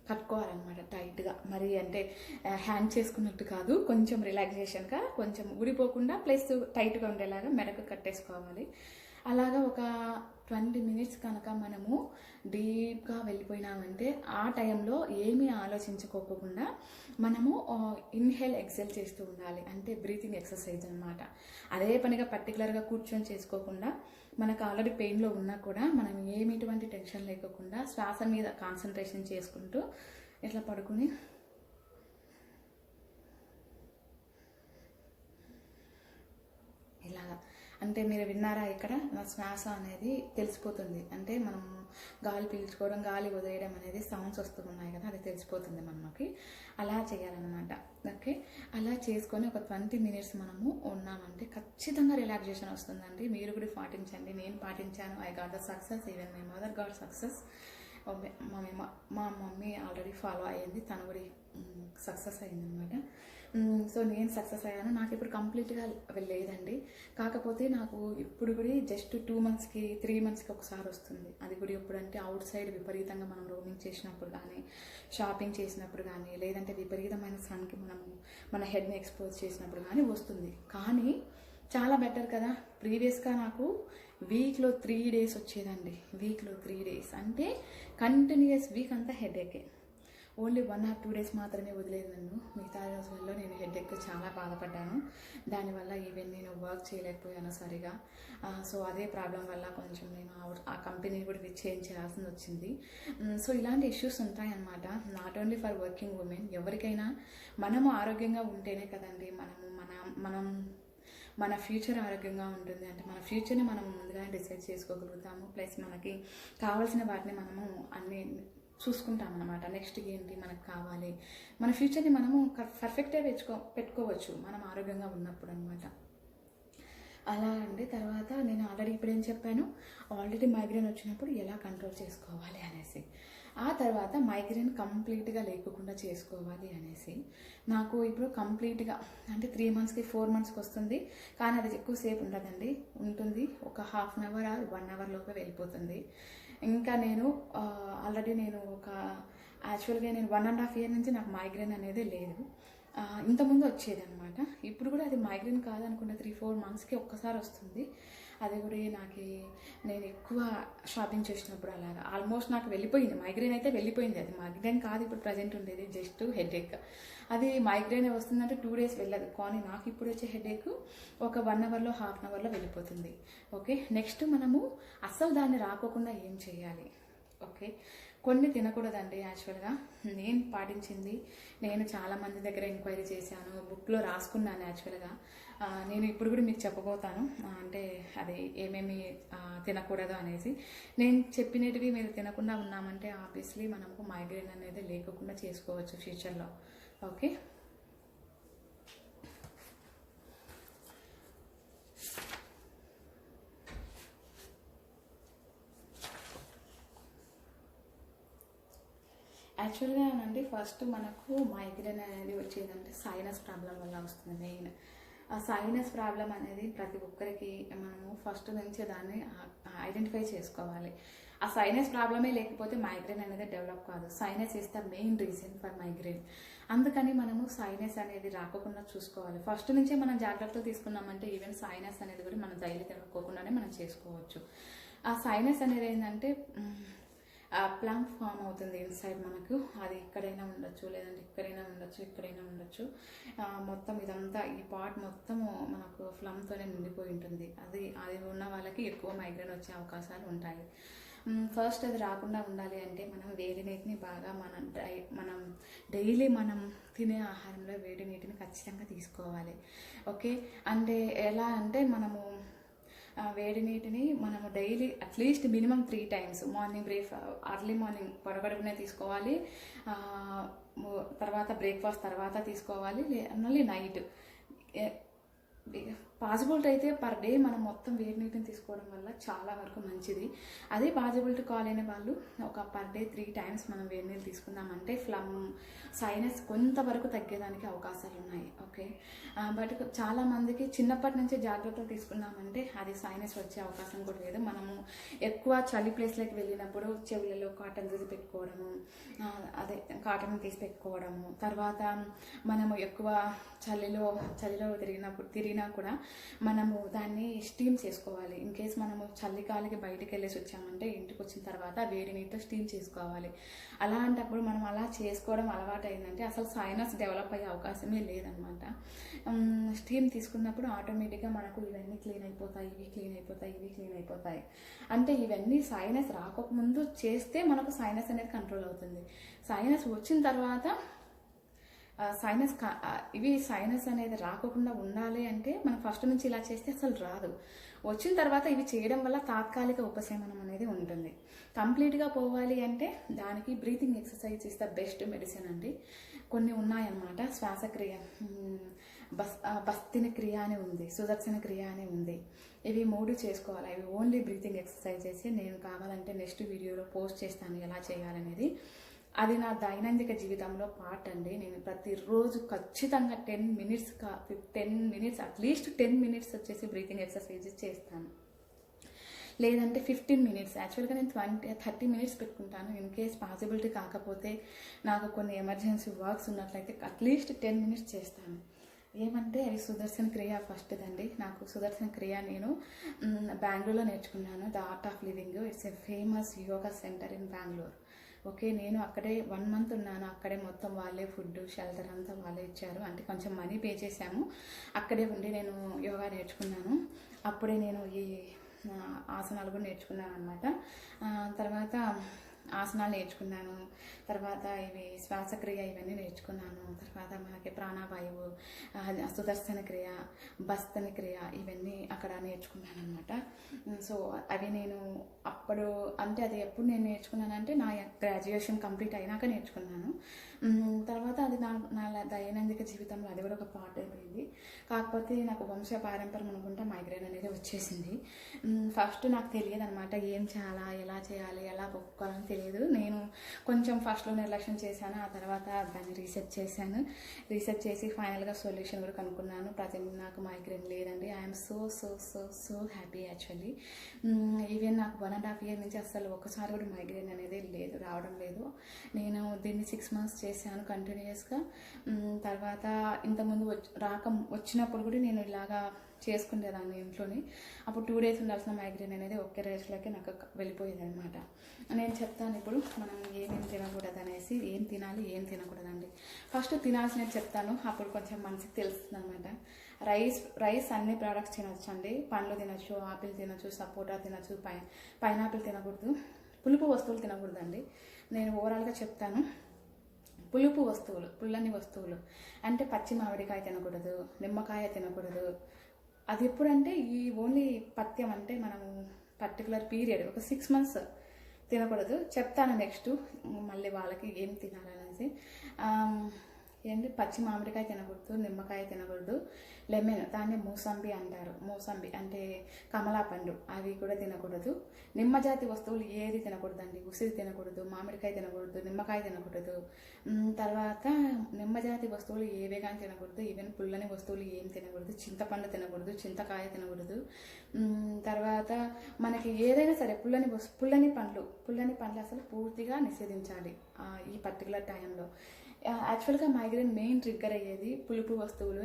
కట్టుకోవాలన్నమాట టైట్గా. మరి అంటే హ్యాండ్ చేసుకున్నట్టు కాదు, కొంచెం రిలాక్సేషన్గా, కొంచెం ఊడిపోకుండా ప్లస్ టైట్గా ఉండేలాగా మెడకు కట్టేసుకోవాలి. అలాగా ఒక 20 మినిట్స్ కనుక మనము డీప్గా వెళ్ళిపోయినామంటే ఆ టైంలో ఏమీ ఆలోచించుకోకుండా మనము ఇన్హేల్ ఎక్సెల్ చేస్తూ ఉండాలి. అంటే బ్రీతింగ్ ఎక్సర్సైజ్ అనమాట. అదే పనిగా పర్టికులర్గా కూర్చొని చేసుకోకుండా మనకు ఆల్రెడీ పెయిన్లో ఉన్నా కూడా మనం ఎటువంటి టెన్షన్ లేకోకుండా శ్వాస మీద కాన్సన్ట్రేషన్ చేసుకుంటూ ఇట్లా పడుకుని ఇలాగా అంటే మీరు విన్నారా, ఇక్కడ నా శ్వాస అనేది తెలిసిపోతుంది. అంటే మనం గాలి పీల్చుకోవడం గాలి వదిలేయడం అనేది సౌండ్స్ వస్తున్నాయి కదా, అది తెలిసిపోతుంది మనకి. అలా చేయాలన్నమాట. ఓకే, అలా చేసుకొని ఒక 20 మినిట్స్ మనము ఉన్నామంటే ఖచ్చితంగా రిలాక్సేషన్ వస్తుందండి. మీరు కూడా పాటించండి. నేను పాటించాను. I got the success. Even my mother got success. మా మమ్మీ ఆల్రెడీ ఫాలో అయ్యింది, తను కూడా సక్సెస్ అయ్యిందనమాట. సో నేను సక్సెస్ అయ్యాను. నాకు ఇప్పుడు కంప్లీట్గా లేదండి. కాకపోతే నాకు ఇప్పుడు కూడా జస్ట్ 2 మంత్స్కి 3 మంత్స్కి ఒకసారి వస్తుంది. అది కూడా ఎప్పుడంటే అవుట్ సైడ్ విపరీతంగా మనం రోమింగ్ చేసినప్పుడు కానీ, షాపింగ్ చేసినప్పుడు కానీ, లేదంటే విపరీతమైన సన్కి మన హెడ్ని ఎక్స్పోజ్ చేసినప్పుడు కానీ వస్తుంది. కానీ చాలా బెటర్ కదా. ప్రీవియస్గా నాకు వీక్లో 3 డేస్ వచ్చేదండి. వీక్లో 3 డేస్ అంటే కంటిన్యూస్ వీక్ అంతా హెడేకే. ఓన్లీ 1 or 2 డేస్ మాత్రమే వదిలేదు నన్ను. మిగతా రోజుల్లో నేను హెడేక్తో చాలా బాధపడ్డాను. దానివల్ల ఈవెన్ నేను వర్క్ చేయలేకపోయాను సరిగా. సో అదే ప్రాబ్లం వల్ల కొంచెం నేను ఆ కంపెనీ కూడా చేంజ్ చేయాల్సి వచ్చింది. సో ఇలాంటి ఇష్యూస్ ఉంటాయన్నమాట. Not only for working women, ఎవరికైనా మనము ఆరోగ్యంగా ఉంటేనే కదండి మనం మన ఫ్యూచర్ ఆరోగ్యంగా ఉంటుంది. అంటే మన ఫ్యూచర్ని మనం ముందుగానే డిసైడ్ చేసుకోగలుగుతాము. ప్లస్ మనకి కావాల్సిన వాటిని మనము అన్ని చూసుకుంటాం అన్నమాట. నెక్స్ట్ ఏంటి మనకు కావాలి, మన ఫ్యూచర్ని మనము పర్ఫెక్ట్గా పెట్టుకోవచ్చు మనం ఆరోగ్యంగా ఉన్నప్పుడు అనమాట. అలా అండి. తర్వాత నేను ఆల్రెడీ ఇప్పుడు ఏం చెప్పాను, ఆల్రెడీ మైగ్రేన్ వచ్చినప్పుడు ఎలా కంట్రోల్ చేసుకోవాలి అనేసి. ఆ తర్వాత మైగ్రేన్ కంప్లీట్గా లేకుండా చేసుకోవాలి అనేసి నాకు ఇప్పుడు కంప్లీట్గా అంటే 3 మంత్స్కి 4 మంత్స్కి వస్తుంది. కానీ అది ఎక్కువసేపు ఉండదండి, ఉంటుంది ఒక ½ అవర్ ఆర్ 1 అవర్ లోపే వెళ్ళిపోతుంది. ఇంకా నేను ఆల్రెడీ యాక్చువల్గా నేను 1.5 year నుంచి నాకు మైగ్రేన్ అనేది లేదు. ఇంతకుముందు వచ్చేది అనమాట. ఇప్పుడు కూడా అది మైగ్రేన్ కాదనుకుంటే 3-4 మంత్స్కి ఒక్కసారి వస్తుంది. అది కూడా నేను ఎక్కువ షాపింగ్ చేసినప్పుడు అలాగా ఆల్మోస్ట్ నాకు వెళ్ళిపోయింది. మైగ్రేన్ అయితే వెళ్ళిపోయింది. అది మైగ్రేన్ కాదు ఇప్పుడు ప్రజెంట్ ఉండేది, జస్ట్ హెడేక్. అది మైగ్రేన్ వస్తుందంటే 2 days వెళ్ళదు. కానీ నాకు ఇప్పుడు వచ్చే హెడేక్ ఒక 1 అవర్లో ½ అవర్లో వెళ్ళిపోతుంది. ఓకే, నెక్స్ట్ మనము అస్సలు దాన్ని రాకోకుండా ఏం చేయాలి? ఓకే, కొన్ని తినకూడదండి. యాక్చువల్గా నేను పాటించింది, నేను చాలామంది దగ్గర ఎంక్వైరీ చేశాను, బుక్లో రాసుకున్నాను. యాక్చువల్గా నేను ఇప్పుడు కూడా మీకు చెప్పబోతాను, అంటే అది ఏమేమి తినకూడదు అనేసి. నేను చెప్పినవి మీరు తినకుండా ఉన్నామంటే ఆబ్వియస్లీ మనకు మైగ్రేన్ అనేది లేకుండా చేసుకోవచ్చు ఫ్యూచర్లో. ఓకే, యాక్చువల్గా అండి ఫస్ట్ మనకు మైగ్రేన్ అనేది వచ్చేదంటే సైనస్ ప్రాబ్లం వల్ల వస్తుంది మెయిన్. ఆ సైనస్ ప్రాబ్లం అనేది ప్రతి ఒక్కరికి మనము ఫస్ట్ నుంచే దాన్ని ఐడెంటిఫై చేసుకోవాలి. ఆ సైనస్ ప్రాబ్లమే లేకపోతే మైగ్రేన్ అనేది డెవలప్ కాదు. Sinus is the main reason for migraine. అందుకని మనము సైనస్ అనేది రాకుండా చూసుకోవాలి. ఫస్ట్ నుంచే మనం జాగ్రత్తలు తీసుకున్నామంటే ఈవెన్ సైనస్ అనేది కూడా మనం డైలీ తినకోకుండానే మనం చేసుకోవచ్చు. ఆ సైనస్ అనేది ఏంటంటే ప్లంగ్ ఫామ్ అవుతుంది ఇన్సైడ్ మనకు. అది ఎక్కడైనా ఉండొచ్చు, లేదంటే ఎక్కడైనా ఉండొచ్చు. మొత్తం ఇదంతా ఈ పార్ట్ మొత్తము మనకు ఫ్లమ్తోనే నిండిపోయి ఉంటుంది. అది ఉన్న వాళ్ళకి ఎక్కువ మైగ్రేన్ వచ్చే అవకాశాలు ఉంటాయి. ఫస్ట్ అది రాకుండా ఉండాలి అంటే మనం వేడి నీటిని బాగా మనం డైలీ మనం తినే ఆహారంలో వేడి నీటిని ఖచ్చితంగా తీసుకోవాలి. ఓకే, అంటే ఎలా అంటే మనము వేడి నీటిని మనము daily at least minimum 3 times morning early morning పడగడుపునే తీసుకోవాలి, తర్వాత బ్రేక్ఫాస్ట్ తర్వాత తీసుకోవాలి, మళ్ళీ నైట్. పాసిబిలిటీ అయితే పర్ డే మనం మొత్తం వేడి నీటిని తీసుకోవడం వల్ల చాలా వరకు మంచిది. అదే పాసిబిలిటీ కాలేని వాళ్ళు ఒక పర్ డే 3 times మనం వేడి నీళ్ళు తీసుకుందామంటే సైనస్ కొంతవరకు తగ్గేదానికి అవకాశాలు ఉన్నాయి. ఓకే, బట్ చాలామందికి చిన్నప్పటి నుంచే జాగ్రత్తలు తీసుకున్నామంటే అది సైనస్ వచ్చే అవకాశం కూడా లేదు. మనము ఎక్కువ చలి ప్లేస్లోకి వెళ్ళినప్పుడు చెవులలో కాటన్ తీసి పెట్టుకోవడము, కాటన్ తీసి పెట్టుకోవడము, తర్వాత మనము ఎక్కువ చలిలో తిరిగినా కూడా మనము దాన్ని స్టీమ్ చేసుకోవాలి. ఇన్ కేస్ మనము చలికాలకి బయటికి వెళ్ళేసి వచ్చామంటే ఇంటికి వచ్చిన తర్వాత వేడి నీటితో స్టీమ్ చేసుకోవాలి. అలాంటప్పుడు మనం అలా చేసుకోవడం అలవాటు అయిందంటే అసలు సైనస్ డెవలప్ అయ్యే అవకాశమే లేదనమాట. స్టీమ్ తీసుకున్నప్పుడు ఆటోమేటిక్గా మనకు ఇవన్నీ క్లీన్ అయిపోతాయి, ఇవి క్లీన్ అయిపోతాయి, ఇవి క్లీన్ అయిపోతాయి. అంటే ఇవన్నీ సైనస్ రాకముందు చేస్తే మనకు సైనస్ అనేది కంట్రోల్ అవుతుంది. సైనస్ వచ్చిన తర్వాత సైనస్ అనేది రాకుండా ఉండాలి అంటే మనం ఫస్ట్ నుంచి ఇలా చేస్తే అసలు రాదు. వచ్చిన తర్వాత ఇవి చేయడం వల్ల తాత్కాలిక ఉపశమనం అనేది ఉంటుంది. కంప్లీట్గా పోవాలి అంటే దానికి breathing exercise is the best medicine అండి. కొన్ని ఉన్నాయన్నమాట. శ్వాసక్రియ, బస్తిన క్రియ అని ఉంది, సుదర్శన క్రియ అని ఉంది. ఇవి 3 చేసుకోవాలి. ఇవి ఓన్లీ బ్రీతింగ్ ఎక్సర్సైజెస్. నేను కావాలంటే నెక్స్ట్ వీడియోలో పోస్ట్ చేస్తాను ఎలా చేయాలనేది. అది నా దైనందిక జీవితంలో పార్ట్ అండి. నేను ప్రతిరోజు ఖచ్చితంగా 10 మినిట్స్ అట్లీస్ట్ 10 మినిట్స్ వచ్చేసి బ్రీతింగ్ ఎక్సర్సైజెస్ చేస్తాను. లేదంటే 15 మినిట్స్. యాక్చువల్గా నేను 30 మినిట్స్ పెట్టుకుంటాను. ఇన్ కేస్ పాసిబిలిటీ కాకపోతే నాకు కొన్ని ఎమర్జెన్సీ వర్క్స్ ఉన్నట్లయితే అట్లీస్ట్ 10 మినిట్స్ చేస్తాను. ఏమంటే అవి సుదర్శన క్రియ ఫస్ట్దండి. నాకు సుదర్శన క్రియ నేను బెంగళూరులో నేర్చుకున్నాను. The art of living. It's a famous yoga centre in Bengaluru. Okay, నేను అక్కడే 1 మంత్ ఉన్నాను. అక్కడే మొత్తం వాళ్ళే ఫుడ్, షెల్టర్ అంతా వాళ్ళే ఇచ్చారు. అంటే కొంచెం మనీ పే చేశాము. అక్కడే ఉండి నేను యోగా నేర్చుకున్నాను. అప్పుడే నేను ఈ ఆసనాలు కూడా నేర్చుకున్నాను అనమాట. తర్వాత ఆసనాలు నేర్చుకున్నాను. తర్వాత ఇవి శ్వాసక్రియ ఇవన్నీ నేర్చుకున్నాను. తర్వాత మనకి ప్రాణవాయువు, సుదర్శన క్రియ, బస్తని క్రియ ఇవన్నీ అక్కడ నేర్చుకున్నాను అనమాట. సో అవి నేను అప్పుడు అంటే అది ఎప్పుడు నేను నేర్చుకున్నానంటే నా గ్రాడ్యుయేషన్ కంప్లీట్ అయినాక నేర్చుకున్నాను. తర్వాత అది నా దైనందిక జీవితంలో అది కూడా ఒక పార్ట్ అయిపోయింది. కాకపోతే నాకు వంశ పారంపర్యం అనుకుంటా మైగ్రేన్ అనేది వచ్చేసింది. ఫస్ట్ నాకు తెలియదు అనమాట ఏం చేయాలా, ఎలా చేయాలి, ఎలా ఒప్పుకోవాలని తెలియదు. నేను కొంచెం ఫస్ట్లో నిర్లక్ష్యం చేశాను. ఆ తర్వాత దాన్ని రీసెర్చ్ చేసి ఫైనల్గా సొల్యూషన్ కూడా కనుక్కున్నాను. ప్రజెంట్ నాకు మైగ్రేన్ లేదండి. I'm so happy actually. Even నాకు 1.5 year నుంచి అసలు ఒకసారి కూడా మైగ్రేన్ అనేది రావడం లేదు. నేను దీన్ని 6 months చేశాను కంటిన్యూస్గా. తర్వాత ఇంతకుముందు వచ్చినప్పుడు కూడా నేను ఇలాగా చేసుకునేదాన్ని ఇంట్లోని. అప్పుడు 2 days ఉండాల్సిన మైగ్రేన్ అనేది ఒకే రోజులోకి నాకు వెళ్ళిపోయేది అనమాట. నేను చెప్తాను ఇప్పుడు మనం ఏమేమి తినకూడదు అనేసి, ఏం తినాలి ఏం తినకూడదండి. ఫస్ట్ తినాల్సినవి చెప్తాను, అప్పుడు కొంచెం మనసుకి తెలుస్తుంది అనమాట. రైస్ అన్ని ప్రోడక్ట్స్ తినొచ్చు అండి. పండ్లు తినొచ్చు, ఆపిల్ తినొచ్చు, సపోటా తినొచ్చు, పైనాపిల్ తినకూడదు. పులుపు వస్తువులు తినకూడదండి. నేను ఓవరాల్గా చెప్తాను. పుల్లని వస్తువులు అంటే పచ్చి మామిడికాయ తినకూడదు, నిమ్మకాయ తినకూడదు. అది ఎప్పుడంటే ఈ ఓన్లీ పథ్యం అంటే మనము పర్టికులర్ పీరియడ్ ఒక 6 months తినకూడదు. చెప్తాను నెక్స్ట్ మళ్ళీ వాళ్ళకి ఏం తినాలనేసి. ఏంటి పచ్చి మామిడికాయ తినకూడదు, నిమ్మకాయ తినకూడదు, లెమన్ దాన్ని మూసంబి అంటారు. మూసంబి అంటే కమలా పండు, అవి కూడా తినకూడదు. నిమ్మజాతి వస్తువులు ఏది తినకూడదండి. ఉసిరి తినకూడదు, మామిడికాయ తినకూడదు, నిమ్మకాయ తినకూడదు. తర్వాత నిమ్మజాతి వస్తువులు ఏవే కానీ తినకూడదు. ఈవెన్ పుల్లని వస్తువులు ఏం తినకూడదు. చింతపండు తినకూడదు, చింతకాయ తినకూడదు. తర్వాత మనకి ఏదైనా సరే పుల్లని పండ్లు అసలు పూర్తిగా నిషేధించాలి ఈ పర్టికులర్ టైంలో. యాక్చువల్గా మైగ్రేన్ మెయిన్ ట్రిగ్గర్ అయ్యేది పులుపు వస్తువులు,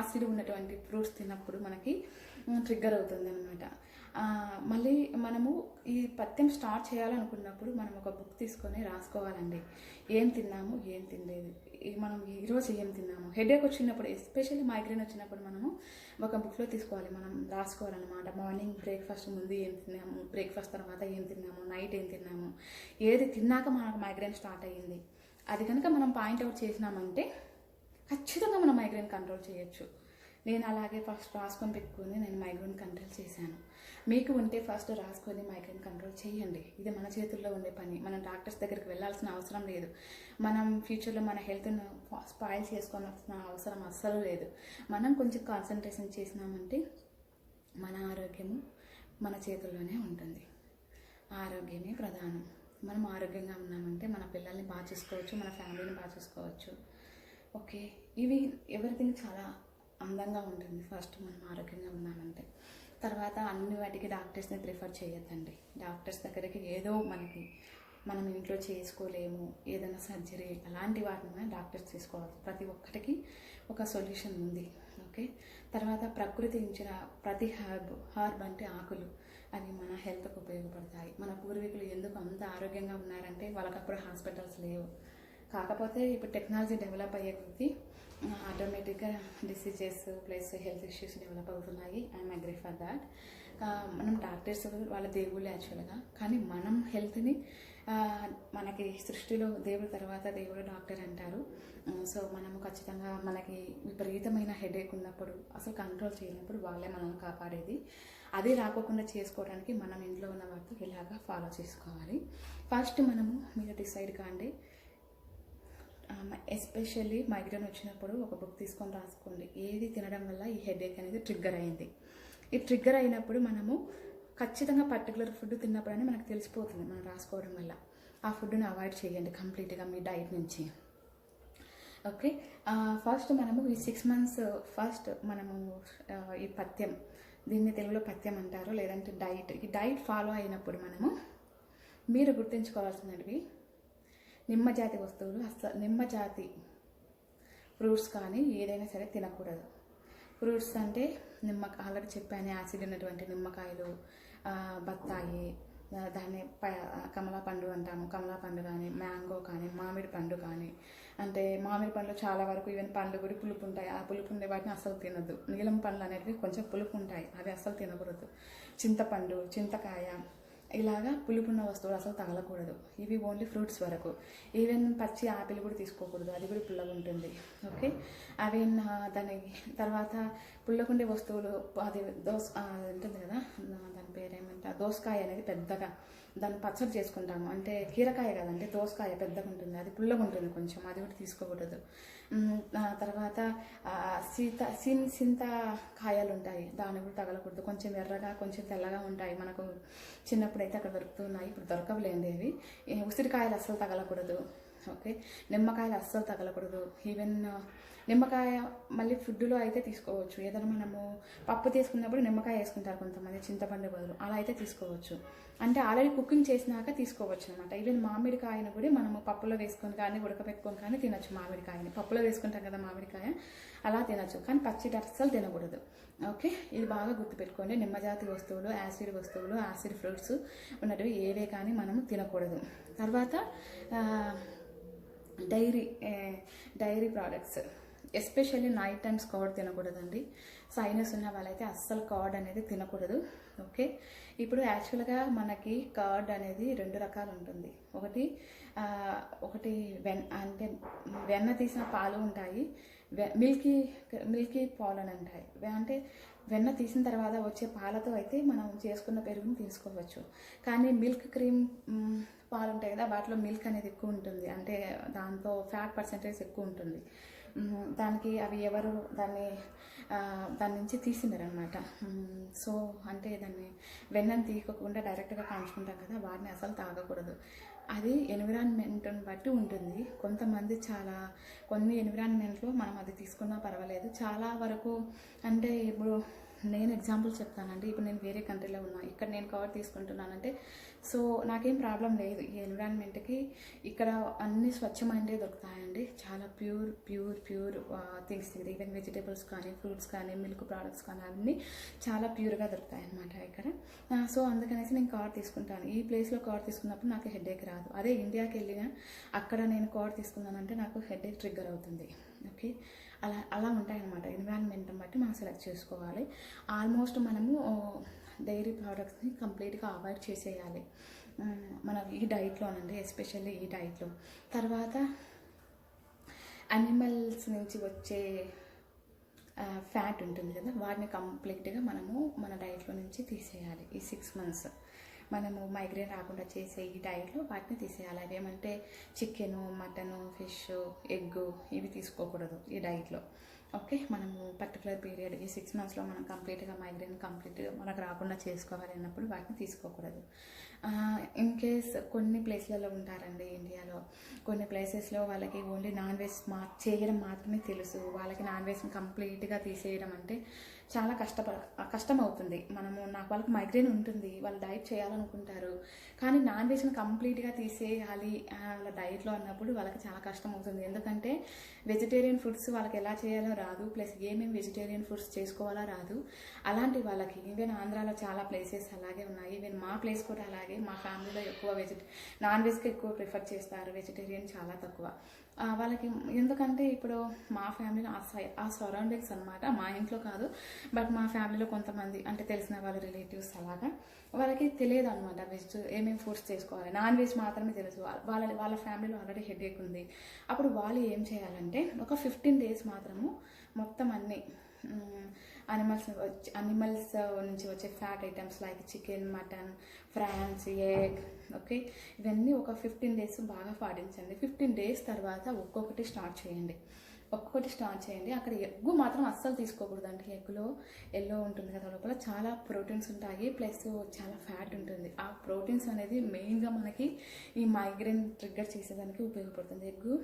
యాసిడ్ ఉన్నటువంటి ఫ్రూట్స్ తిన్నప్పుడు మనకి ట్రిగ్గర్ అవుతుంది అనమాట. మళ్ళీ మనము ఈ పథ్యం స్టార్ట్ చేయాలనుకున్నప్పుడు మనం ఒక బుక్ తీసుకొని రాసుకోవాలండి. ఏం తిన్నాము, ఏం తినలేదు, మనం ఈరోజు ఏం తిన్నాము. హెడేక్ వచ్చినప్పుడు, ఎస్పెషల్లీ మైగ్రేన్ వచ్చినప్పుడు మనము ఒక బుక్లో తీసుకోవాలి, మనం రాసుకోవాలన్నమాట. మార్నింగ్ బ్రేక్ఫాస్ట్ ముందు ఏం తిన్నాము, బ్రేక్ఫాస్ట్ తర్వాత ఏం తిన్నాము, నైట్ ఏం తిన్నాము, ఏది తిన్నాక మనకు మైగ్రేన్ స్టార్ట్ అయ్యింది, అది కనుక మనం పాయింట్అవుట్ చేసినామంటే ఖచ్చితంగా మనం మైగ్రేన్ కంట్రోల్ చేయొచ్చు. నేను అలాగే ఫస్ట్ రాసుకొని పెట్టుకుని నేను మైగ్రేన్ కంట్రోల్ చేశాను. మీకు ఉంటే ఫస్ట్ రాసుకొని మైగ్రేన్ కంట్రోల్ చేయండి. ఇది మన చేతుల్లో ఉండే పని. మనం డాక్టర్స్ దగ్గరికి వెళ్ళాల్సిన అవసరం లేదు. మనం ఫ్యూచర్లో మన హెల్త్ను స్పాయిల్ చేసుకోవాల్సిన అవసరం అస్సలు లేదు. మనం కొంచెం కాన్సన్ట్రేషన్ చేసినామంటే మన ఆరోగ్యము మన చేతుల్లోనే ఉంటుంది. ఆరోగ్యమే ప్రధానం. మనం ఆరోగ్యంగా ఉన్నామంటే మన పిల్లల్ని బాగా చూసుకోవచ్చు, మన ఫ్యామిలీని బాగా చూసుకోవచ్చు. ఓకే, ఇవి ఎవ్రీథింగ్ చాలా అందంగా ఉంటుంది ఫస్ట్ మనం ఆరోగ్యంగా ఉన్నామంటే. తర్వాత అన్ని వాటికి డాక్టర్స్ని ప్రిఫర్ చేయొద్దండి. డాక్టర్స్ దగ్గరికి ఏదో మనం ఇంట్లో చేసుకోలేము, ఏదైనా సర్జరీ అలాంటి వాటిని డాక్టర్స్ తీసుకోవాలి. ప్రతి ఒక్కటికి ఒక సొల్యూషన్ ఉంది. ఓకే. తర్వాత ప్రకృతి ఇచ్చిన ప్రతి హర్బ్ అంటే ఆకులు అవి మన హెల్త్కి ఉపయోగపడతాయి. మన పూర్వీకులు ఎందుకు అంత ఆరోగ్యంగా ఉన్నారంటే వాళ్ళకప్పుడు హాస్పిటల్స్ లేవు. కాకపోతే ఇప్పుడు టెక్నాలజీ డెవలప్ అయ్యే కొద్దీ ఆటోమేటిక్గా diseases plus health issues develop అవుతున్నాయి. I'm agree for that. మనం డాక్టర్స్ వాళ్ళ దేవుళ్ళు యాక్చువల్గా, కానీ మనం హెల్త్ని మనకి సృష్టిలో దేవుడి తర్వాత దేవుడు డాక్టర్ అంటారు. సో మనము ఖచ్చితంగా మనకి విపరీతమైన హెడేక్ ఉన్నప్పుడు అసలు కంట్రోల్ చేయనప్పుడు వాళ్ళే మనల్ని కాపాడేది. అది రాకోకుండా చేసుకోవడానికి మనం ఇంట్లో ఉన్న వాటితో ఇలాగా ఫాలో చేసుకోవాలి. ఫస్ట్ మనము మీరు డిసైడ్ కాండి. ఎస్పెషల్లీ మైగ్రేన్ వచ్చినప్పుడు ఒక బుక్ తీసుకొని రాసుకోండి, ఏది తినడం వల్ల ఈ హెడేక్ అనేది ట్రిగ్గర్ అయింది. ఈ ట్రిగ్గర్ అయినప్పుడు మనము ఖచ్చితంగా పర్టికులర్ ఫుడ్ తిన్నప్పుడని మనకు తెలిసిపోతుంది మనం రాసుకోవడం వల్ల. ఆ ఫుడ్ని అవాయిడ్ చేయండి కంప్లీట్గా మీ డైట్ నుంచి. ఓకే. ఫస్ట్ మనము ఈ 6 months ఫస్ట్ మనము ఈ పథ్యం, దీన్ని తెలుగులో పథ్యం అంటారు, లేదంటే డైట్. ఈ డైట్ ఫాలో అయినప్పుడు మనము మీరు గుర్తుంచుకోవాల్సినవి నిమ్మజాతి వస్తువులు, నిమ్మజాతి ఫ్రూట్స్ కానీ ఏదైనా సరే తినకూడదు. ఫ్రూట్స్ అంటే ఆల్రెడీ చెప్పాను, యాసిడ్ ఉన్నటువంటి నిమ్మకాయలు, బత్తాయి, దాన్ని కమలా పండు అంటాము, కమలా పండు కానీ, మ్యాంగో కానీ, మామిడి పండు కానీ. అంటే మామిడి పండ్లు చాలా వరకు ఈవెన్ పండ్లు కూడా పులుపు ఉంటాయి. ఆ పులుపు ఉండే వాటిని అస్సలు తినద్దు. నీలం పండ్లు అనేవి కొంచెం పులుపు ఉంటాయి, అవి అస్సలు తినకూడదు. చింతపండు, చింతకాయ, ఇలాగా పులుపున్న వస్తువులు అసలు తగలకూడదు. ఇవి ఓన్లీ ఫ్రూట్స్ వరకు. ఈవెన్ పచ్చి ఆపిల్ కూడా తీసుకోకూడదు, అది కూడా పుల్లగా ఉంటుంది. ఓకే. అవి దాని తర్వాత పుల్లకుండే వస్తువులు, అది ఉంటుంది కదా, దాని పేరేమంటారు, దోసకాయ అనేది పెద్దగా దాన్ని పచ్చడి చేసుకుంటాము. అంటే కీరకాయ కదంటే దోసకాయ పెద్దగా ఉంటుంది, అది పుల్లగా ఉంటుంది కొంచెం, అది కూడా తీసుకోకూడదు. తర్వాత సింత కాయలు ఉంటాయి, దాన్ని కూడా తగలకూడదు. కొంచెం ఎర్రగా కొంచెం తెల్లగా ఉంటాయి, మనకు చిన్నప్పుడైతే అక్కడ దొరుకుతున్నాయి, ఇప్పుడు దొరకవులేండి అవి. ఉసిరికాయలు అస్సలు తగలకూడదు. ఓకే. నిమ్మకాయలు అస్సలు తగలకూడదు. ఈవెన్ నిమ్మకాయ మళ్ళీ ఫుడ్లో అయితే తీసుకోవచ్చు. ఏదైనా మనము పప్పు తీసుకున్నప్పుడు నిమ్మకాయ వేసుకుంటారు కొంతమంది, చింతపండు బదులు, అలా అయితే తీసుకోవచ్చు. అంటే ఆల్రెడీ కుకింగ్ చేసినాక తీసుకోవచ్చు అనమాట. ఈవెన్ మామిడికాయను కూడా మనము పప్పులో వేసుకొని కానీ ఉడకబెట్టుకొని కానీ తినచ్చు. మామిడికాయని పప్పులో వేసుకుంటాం కదా మామిడికాయ, అలా తినచ్చు. కానీ పచ్చిటి అస్సలు తినకూడదు. ఓకే. ఇది బాగా గుర్తుపెట్టుకోండి. నిమ్మజాతి వస్తువులు, యాసిడ్ వస్తువులు, యాసిడ్ ఫ్రూట్స్ ఉన్నటివి ఏవే కానీ మనము తినకూడదు. తర్వాత dairy products, especially night times curd తినకూడదండి. సైనస్ ఉన్న వాళ్ళైతే అస్సలు కర్డ్ అనేది తినకూడదు. ఓకే. ఇప్పుడు యాక్చువల్గా మనకి కర్డ్ అనేది 2 రకాలు ఉంటుంది. ఒకటి అంటే వెన్న తీసిన పాలు ఉంటాయి, మిల్కీ పాలు అని ఉంటాయి. అంటే వెన్న తీసిన తర్వాత వచ్చే పాలతో అయితే మనం చేసుకున్న పెరుగుని తీసుకోవచ్చు. కానీ మిల్క్ క్రీమ్ పాలు ఉంటాయి కదా, వాటిలో మిల్క్ అనేది ఎక్కువ ఉంటుంది, అంటే దాంతో ఫ్యాట్ పర్సెంటేజ్ ఎక్కువ ఉంటుంది. దానికి అవి ఎవరు దాని నుంచి తీసినారనమాట. సో అంటే దాన్ని వెన్నను తీయకుండా డైరెక్ట్గా కాంచుకుంటాం కదా, వాటిని అసలు తాగకూడదు. అది ఎన్విరాన్మెంట్ని బట్టి ఉంటుంది. కొన్ని ఎన్విరాన్మెంట్లో మనం అది తీసుకున్నా పర్వాలేదు. చాలా వరకు అంటే ఇప్పుడు నేను ఎగ్జాంపుల్ చెప్తానండి. ఇప్పుడు నేను వేరే కంట్రీలో ఉన్నా, ఇక్కడ నేను కవర్ తీసుకుంటున్నానంటే సో నాకేం ప్రాబ్లం లేదు. ఈ ఎన్విరాన్మెంట్కి ఇక్కడ అన్ని స్వచ్ఛమైనవి దొరుకుతాయండి. చాలా ప్యూర్ థింగ్స్, ఈవెన్ వెజిటేబుల్స్ కానీ, ఫ్రూట్స్ కానీ, మిల్క్ ప్రోడక్ట్స్ కానీ అన్నీ చాలా ప్యూర్గా దొరుకుతాయి అన్నమాట ఇక్కడ. సో అందుకనేసి నేను కవర్ తీసుకుంటాను. ఈ ప్లేస్లో కవర్ తీసుకున్నప్పుడు నాకు హెడేక్ రాదు. అదే ఇండియాకి వెళ్ళినా అక్కడ నేను కవర్ తీసుకున్నానంటే నాకు హెడేక్ ట్రిగ్గర్ అవుతుంది. ఓకే. అలా ఉంటాయన్నమాట. ఎన్విరాన్మెంట్ని బట్టి మనం సెలెక్ట్ చేసుకోవాలి. ఆల్మోస్ట్ మనము డైరీ ప్రోడక్ట్స్ని కంప్లీట్గా అవాయిడ్ చేసేయాలి మన ఈ డైట్లోనండి, ఎస్పెషల్లీ ఈ డైట్లో. తర్వాత అనిమల్స్ నుంచి వచ్చే ఫ్యాట్ ఉంటుంది కదా, వాటిని కంప్లీట్గా మనము మన డైట్లో నుంచి తీసేయాలి. ఈ 6 months మనము మైగ్రేన్ రాకుండా చేసే ఈ డైట్లో వాటిని తీసేయాలి. అవేమంటే చికెను, మటను, ఫిష్, ఎగ్గు ఇవి తీసుకోకూడదు ఈ డైట్లో. ఓకే. మనము పర్టికులర్ పీరియడ్ ఈ 6 monthsలో మనం కంప్లీట్గా మైగ్రేన్ మనకు రాకుండా చేసుకోవాలి అన్నప్పుడు వాటిని తీసుకోకూడదు. ఇన్ కేస్ కొన్ని ప్లేస్లలో ఉంటారండి ఇండియాలో, కొన్ని ప్లేసెస్లో వాళ్ళకి ఓన్లీ నాన్ వెజ్ చేయడం మాత్రమే తెలుసు. వాళ్ళకి నాన్ వెజ్ని కంప్లీట్గా తీసేయడం అంటే చాలా కష్టం అవుతుంది. వాళ్ళకి మైగ్రేన్ ఉంటుంది, వాళ్ళు డైట్ చేయాలనుకుంటారు, కానీ నాన్ వెజ్ని కంప్లీట్గా తీసేయాలి వాళ్ళ డైట్లో అన్నప్పుడు వాళ్ళకి చాలా కష్టం అవుతుంది. ఎందుకంటే వెజిటేరియన్ ఫుడ్స్ వాళ్ళకి ఎలా చేయాలో రాదు, ప్లస్ ఏమేమి వెజిటేరియన్ ఫుడ్స్ చేసుకోవాలో రాదు. అలాంటి వాళ్ళకి ఈవెన్ ఆంధ్రాలో చాలా ప్లేసెస్ అలాగే ఉన్నాయి, ఈవెన్ మా ప్లేస్ కూడా అలాగే. మా ఫ్యామిలీలో ఎక్కువ నాన్ వెజ్కి ఎక్కువ ప్రిఫర్ చేస్తారు, వెజిటేరియన్ చాలా తక్కువ. వాళ్ళకి ఎందుకంటే ఇప్పుడు మా ఫ్యామిలీలో ఆ సరౌండింగ్స్ అనమాట, మా ఇంట్లో కాదు బట్ మా ఫ్యామిలీలో కొంతమంది అంటే తెలిసిన వాళ్ళ రిలేటివ్స్ అలాగా వాళ్ళకి తెలియదు అనమాట వెజ్ ఏమేమి ఫుడ్స్ చేసుకోవాలి, నాన్ వెజ్ మాత్రమే తెలుసు. వాళ్ళ ఫ్యామిలీలో ఆల్రెడీ హెడేక్ ఉంది. అప్పుడు వాళ్ళు ఏం చేయాలంటే ఒక 15 days మాత్రము మొత్తం అన్ని అనిమల్స్ నుంచి వచ్చే fat items like chicken, mutton, prawns, egg, okay, ఇవన్నీ ఒక 15 days బాగా పాటించండి. 15 days తర్వాత ఒక్కొక్కటి స్టార్ట్ చేయండి. అక్కడ ఎగ్గు మాత్రం అస్సలు తీసుకోకూడదండి. ఎగ్గులో ఎల్లో ఉంటుంది కదా, లోపల చాలా ప్రోటీన్స్ ఉంటాయి, ప్లస్ చాలా ఫ్యాట్ ఉంటుంది. ఆ ప్రోటీన్స్ అనేది మెయిన్గా మనకి ఈ మైగ్రేన్ ట్రిగ్గర్ చేసేదానికి ఉపయోగపడుతుంది. ఎగ్గు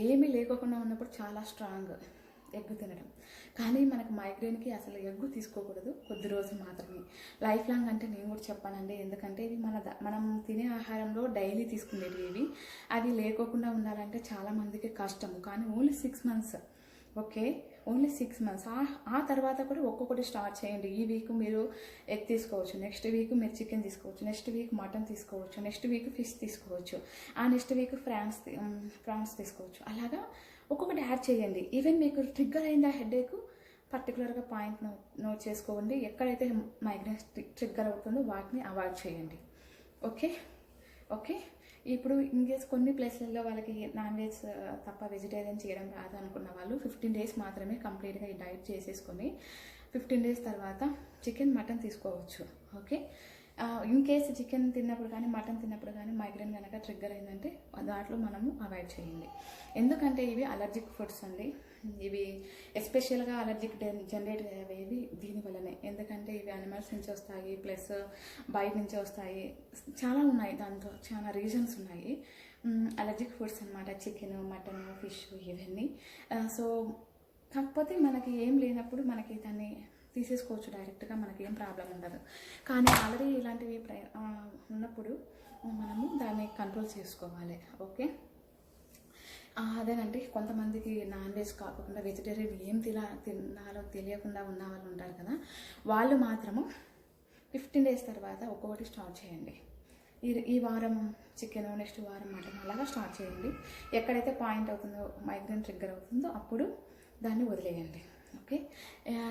ఏమీ లేకోకుండా ఉన్నప్పుడు చాలా స్ట్రాంగ్ ఎగ్గు తినడం. కానీ మనకు మైగ్రేన్కి అసలు ఎగ్గు తీసుకోకూడదు, కొద్ది రోజులు మాత్రమే. లైఫ్ లాంగ్ అంటే నేను కూడా చెప్పానండి, ఎందుకంటే ఇది మనం తినే ఆహారంలో డైలీ తీసుకునేవి ఇవి. అది లేకోకుండా ఉండాలంటే చాలామందికి కష్టము. కానీ only 6 months, okay, only 6 months. ఆ తర్వాత కూడా ఒక్కొక్కటి స్టార్ట్ చేయండి. ఈ వీక్ మీరు ఎగ్ తీసుకోవచ్చు, నెక్స్ట్ వీక్ మీరు చికెన్ తీసుకోవచ్చు, నెక్స్ట్ వీక్ మటన్ తీసుకోవచ్చు, నెక్స్ట్ వీక్ ఫిష్ తీసుకోవచ్చు, ఆ నెక్స్ట్ వీక్ ప్రాన్స్ తీసుకోవచ్చు. అలాగా ఒక్కొక్కటి యాడ్ చేయండి. ఈవెన్ మీకు ట్రిగ్గర్ అయిందా హెడేక్, పర్టికులర్గా పాయింట్ నోట్ చేసుకోండి. ఎక్కడైతే మైగ్రేన్ ట్రిగ్గర్ అవుతుందో వాటిని అవాయిడ్ చేయండి. ఓకే. ఇప్పుడు ఇంకేస్ కొన్ని ప్లేస్లలో వాళ్ళకి నాన్ వెజ్ తప్ప వెజిటేరియన్ చేయడం రాదు అనుకున్న వాళ్ళు 15 days మాత్రమే కంప్లీట్గా ఈ డైట్ చేసేసుకొని 15 days తర్వాత చికెన్, మటన్ తీసుకోవచ్చు. ఓకే, ఇన్ కేసు చికెన్ తిన్నప్పుడు కానీ మటన్ తిన్నప్పుడు కానీ మైగ్రేన్ కనుక ట్రిగ్గర్ అయిందంటే దాంట్లో మనము అవాయిడ్ చేయండి. ఎందుకంటే ఇవి అలర్జిక్ ఫుడ్స్ అండి. ఇవి ఎస్పెషల్గా అలర్జిక్ జనరేట్ అయ్యేవి దీనివల్లనే. ఎందుకంటే ఇవి అనిమల్స్ నుంచి వస్తాయి, ప్లస్ బయట నుంచి వస్తాయి, చాలా ఉన్నాయి, దాంట్లో చాలా రీజన్స్ ఉన్నాయి. అలర్జిక్ ఫుడ్స్ అనమాట, చికెన్, మటన్, ఫిష్ ఇవన్నీ. సో కాకపోతే మనకి ఏం లేనప్పుడు మనకి దాన్ని తీసేసుకోవచ్చు డైరెక్ట్గా, మనకి ఏం ప్రాబ్లం ఉండదు. కానీ ఆల్రెడీ ఇలాంటివి ఉన్నప్పుడు మనము దాన్ని కంట్రోల్ చేసుకోవాలి. ఓకే, అదేనండి. కొంతమందికి నాన్ వెజ్ కాకుండా వెజిటేరియన్ ఏం తినాలో తెలియకుండా ఉన్న వాళ్ళు ఉంటారు కదా, వాళ్ళు మాత్రము 15 days తర్వాత ఒక్కొక్కటి స్టార్ట్ చేయండి. ఈ వారం చికెన్, నెక్స్ట్ వారం మటన్, అలాగా స్టార్ట్ చేయండి. ఎక్కడైతే పాయింట్ అవుతుందో, మైగ్రేన్ ట్రిగ్గర్ అవుతుందో అప్పుడు దాన్ని వదిలేయండి. ఓకే,